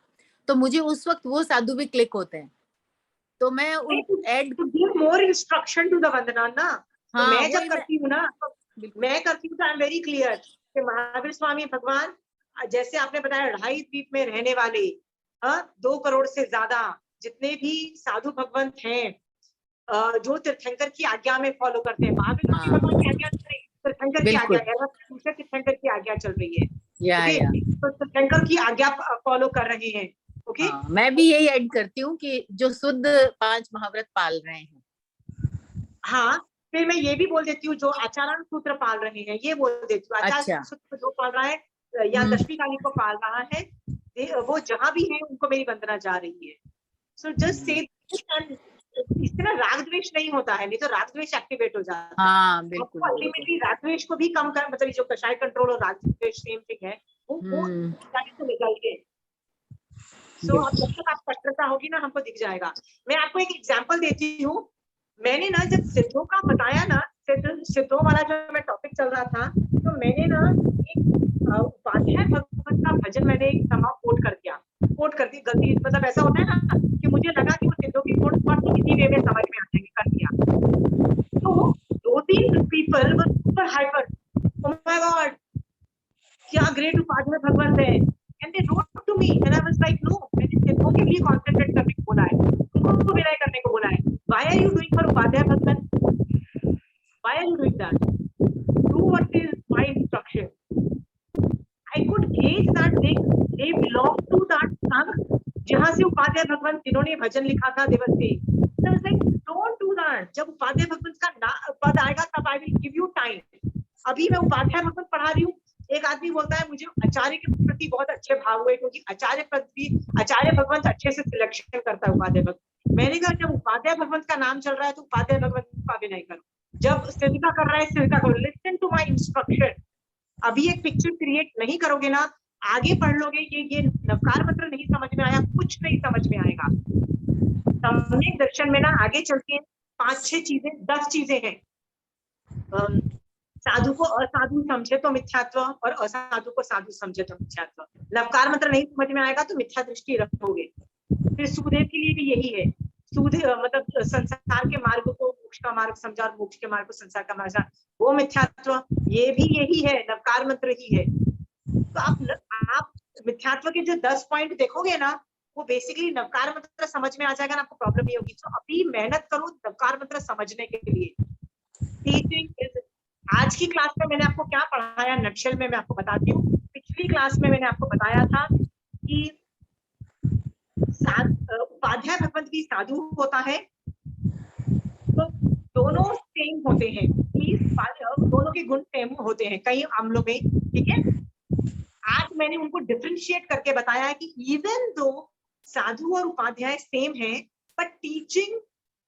तो मुझे उस वक्त वो साधु भी क्लिक होते हैं, तो मैं had to give more instruction to the वंदना ना। तो हाँ, मैं जब करती हूँ ना, मैं करती हूँ तो आई एम वेरी क्लियर कि महावीर स्वामी भगवान, जैसे आपने बताया 2.5 द्वीप में रहने वाले 2 करोड़ से ज्यादा जितने भी साधु भगवंत हैं, जो तीर्थंकर की आज्ञा में फॉलो करते हैं, महावीर स्वामी भगवान की आज्ञा चल रही है, तीर्थंकर की आज्ञा, दूसरे तीर्थंकर की आज्ञा चल रही है। तो तीर्थंकर की आज्ञा फॉलो कर रहे हैं। ओके, मैं भी यही ऐड करती हूँ कि जो शुद्ध 5 महाव्रत पाल रहे हैं। हाँ, फिर मैं ये भी बोल देती हूँ जो आचारण सूत्र पाल रहे हैं, ये बोल देती हूँ। आचारण सूत्र जो पाल रहा है या 10वीं काली को पाल रहा है, वो जहां भी है उनको मेरी वंदना जा रही है। सो जस्ट से इससे ना राग द्वेष नहीं होता है, नहीं तो राग द्वेष एक्टिवेट हो जाता है। हाँ, बिल्कुल। अल्टीमेटली राग द्वेष को भी कम कर, मतलब जो कषाय कंट्रोल और राग द्वेष सेम थिंग है, वो निकालिए। सो अब जब तक आप कट्टरता होगी ना, हमको दिख जाएगा। मैं आपको एक एग्जांपल देती हूँ। मैंने ना जब सिद्धों का बताया ना, सिद्धों वाला जो मैं टॉपिक चल रहा था, तो मैंने ना एक उपाध्याय भगवत का भजन मैंने एक समाप्त कोट कर दी गलती, मतलब ऐसा होता है ना कि मुझे लगा कि वो सिद्धों की कोट बहुत इजी वे में समझ में आ जाएंगे, कर दिया। तो 2-3 people were super hyper, oh my god क्या ग्रेट उपाध्याय भगवत है, and they wrote to me and I was like no, मैंने सिद्धों के लिए कंसंट्रेट करने को बोला है, उनको विनय करने को बोला है। Why are you doing for Upadhyaya Bhagwan? Why are you doing that? Do what is my instruction. I could gauge that they belong to that संघ जहाँ से उपाध्याय भगवंत जिन्होंने भजन लिखा था देवस से। I was like, don't do that. जब उपाध्याय भगवंत का पद आएगा तब I will give you time. अभी मैं उपाध्याय भगवंत पढ़ा रही हूँ। एक आदमी बोलता है मुझे आचार्य के प्रति बहुत अच्छे भाव हुए, क्योंकि आचार्य भगवंत अच्छे से सिलेक्शन करता है उपाध्याय भगवंत। मैंने कहा जब उपाध्याय भगवंत का नाम चल रहा है तो उपाध्याय भगवंत का अभिनय करो, जब सिद्धिका कर रहा है सिद्धिका करो। Listen to my instruction. अभी एक पिक्चर क्रिएट नहीं करोगे ना, आगे पढ़ लोगे, ये नवकार मंत्र नहीं समझ में आया, कुछ नहीं समझ में आएगा। सम्यक दर्शन में ना आगे चल के 5-6 चीजें 10 चीजें हैं। साधु को असाधु समझे तो मिथ्यात्व, और असाधु को साधु समझे तो मिथ्यात्व। लवकार मंत्र नहीं समझ में आएगा तो मिथ्या दृष्टि रखोगे। फिर सुखदेव के लिए भी यही है, मतलब संसार के मार्ग को मोक्ष का मार्ग समझा और मोक्ष के मार्ग को संसार का मार्ग समझा, वो मिथ्यात्व। ये भी यही है, लवकार मंत्र ही है। तो आप मिथ्यात्व के जो 10 पॉइंट देखोगे ना, वो बेसिकली नवकार मंत्र समझ में आ जाएगा ना, आपको प्रॉब्लम नहीं होगी। तो अभी मेहनत करो नवकार मंत्र समझने के लिए। आज की क्लास में मैंने आपको क्या पढ़ाया, नक्शल में मैं आपको बताती हूँ। पिछली क्लास में मैंने आपको बताया था कि उपाध्याय भगवंत भी साधु होता है, तो दोनों सेम होते हैं, दोनों के गुण सेम होते हैं कई मामलों में, ठीक है। आज मैंने उनको डिफरेंशिएट करके बताया है कि इवन दो साधु और उपाध्याय सेम है, but teaching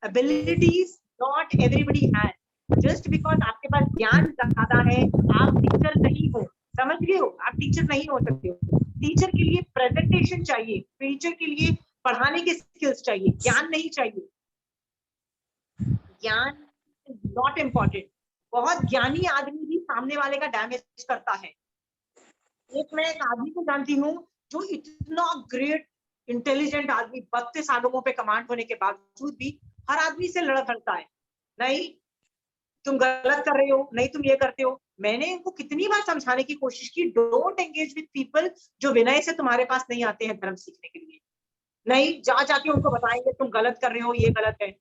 abilities not everybody has. Just because आपके पास ज्ञान ज्यादा है, आप टीचर नहीं हो, समझ गए हो, आप टीचर नहीं हो सकते हो। टीचर के लिए प्रेजेंटेशन चाहिए, टीचर के लिए पढ़ाने के स्किल्स चाहिए, ज्ञान नहीं चाहिए। ज्ञान नॉट इम्पोर्टेंट। बहुत ज्ञानी आदमी भी सामने वाले का डैमेज करता है। मैं एक आदमी को जानती हूँ जो इतना ग्रेट इंटेलिजेंट आदमी, 32 सालों पे कमांड होने के बावजूद भी हर आदमी से लड़ता है, नहीं तुम गलत कर रहे हो, नहीं तुम ये करते हो। मैंने इनको कितनी बार समझाने की कोशिश की, डोंट एंगेज विद पीपल जो विनय से तुम्हारे पास नहीं आते हैं धर्म सीखने के लिए। नहीं, जा जाके उनको बताएंगे तुम गलत कर रहे हो, ये गलत है,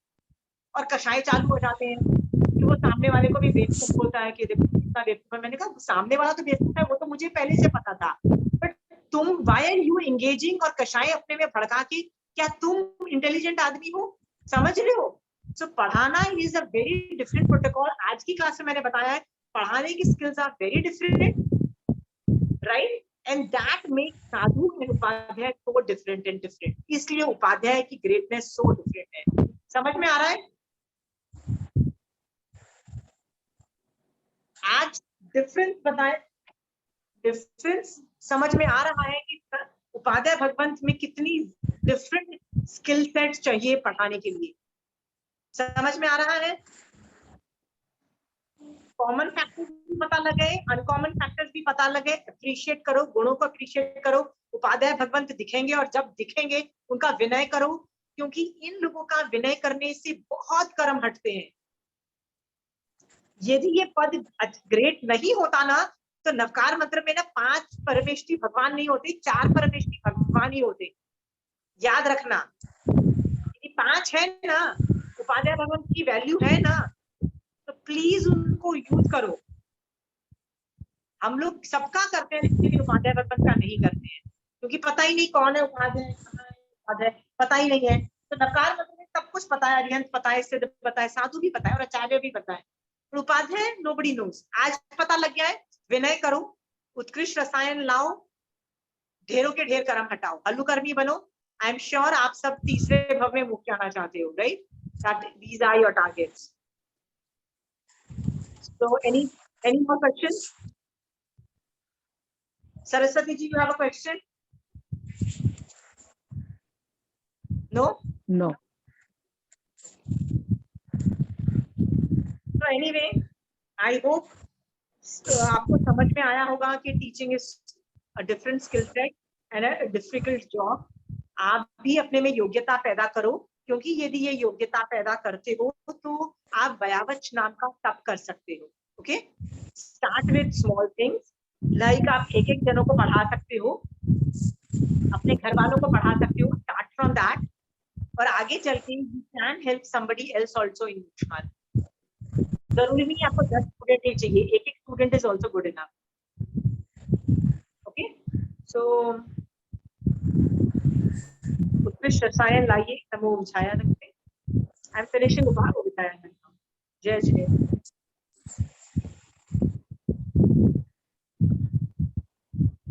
और कषाय चालू हो जाते हैं कि वो सामने वाले को भी बेवकूफ बोलता है कि देखो कितना बेवकूफ है। मैंने कहा सामने वाला तो बेवकूफ है, वो तो मुझे पहले से पता था, बट तुम व्हाई आर यू एंगेजिंग और कषाय अपने में भड़का के, क्या तुम इंटेलिजेंट आदमी हो, समझ रहे हो। सो पढ़ाना is a very different protocol. आज की क्लास में मैंने बताया है पढ़ाने की skills are very different, right, and that makes sadhu and Upadhyay so different and different. इसलिए उपाध्याय की ग्रेटनेस सो डिफरेंट है। समझ में आ रहा है? आज डिफरेंस बताए, डिफरेंस समझ में आ रहा है कि उपाध्याय भगवंत में कितनी डिफरेंट स्किल सेट चाहिए पढ़ाने के लिए। समझ में आ रहा है? कॉमन फैक्टर्स भी पता लगे, अनकॉमन फैक्टर्स भी पता लगे। अप्रिशिएट करो, गुणों को अप्रिशिएट करो। उपाध्याय भगवंत दिखेंगे और जब दिखेंगे उनका विनय करो, क्योंकि इन लोगों का विनय करने से बहुत कर्म हटते हैं। यदि ये पद ग्रेट नहीं होता ना, तो नवकार मंत्र में ना 5 परमेष्ठी भगवान नहीं होते, 4 परमेष्ठी भगवान ही होते। याद रखना, यदि 5 है ना, उपाध्याय भगवंत की वैल्यू है ना, तो प्लीज उनको यूज करो। हम लोग सबका करते हैं लेकिन उपाध्याय भगवंत का नहीं करते हैं, क्योंकि पता ही नहीं कौन है उपाध्याय, पता ही नहीं है। तो नवकार मंत्र में सब कुछ पता है, अरिहंत पता है, सिद्ध पता है, साधु भी पता है और आचार्य भी पता है, उपाध्याय नोबडी नोज। आज पता लग गया है, विनय करो, उत्कृष्ट रसायन लाओ, ढेरों के ढेर कर्म हटाओ, हल्लुकर्मी बनो। आई एम श्योर आप सब तीसरे भव में मुक्त जाना चाहते हो, right? These are your targets. So any more questions? Saraswati ji, you have a question? No? No. So anyway, I hope आपको समझ में आया होगा कि teaching is a different skill set and a difficult job. आप भी अपने में योग्यता पैदा करो, क्योंकि यदि ये योग्यता पैदा करते हो तो आप बयावच नाम का तप कर सकते हो। Okay, start with small things, like आप एक जनों को पढ़ा सकते हो, अपने घर वालों को पढ़ा सकते हो, स्टार्ट फ्रॉम दैट, और आगे चल के you can help somebody else also in मोक्ष। जरूरी नहीं आपको 10 स्टूडेंट ही चाहिए, एक student is also good enough. Okay, so उत्कृष्ट रसायन लाइए, नमो विधाया नमः। आई एम फिनिशिंग जय जय।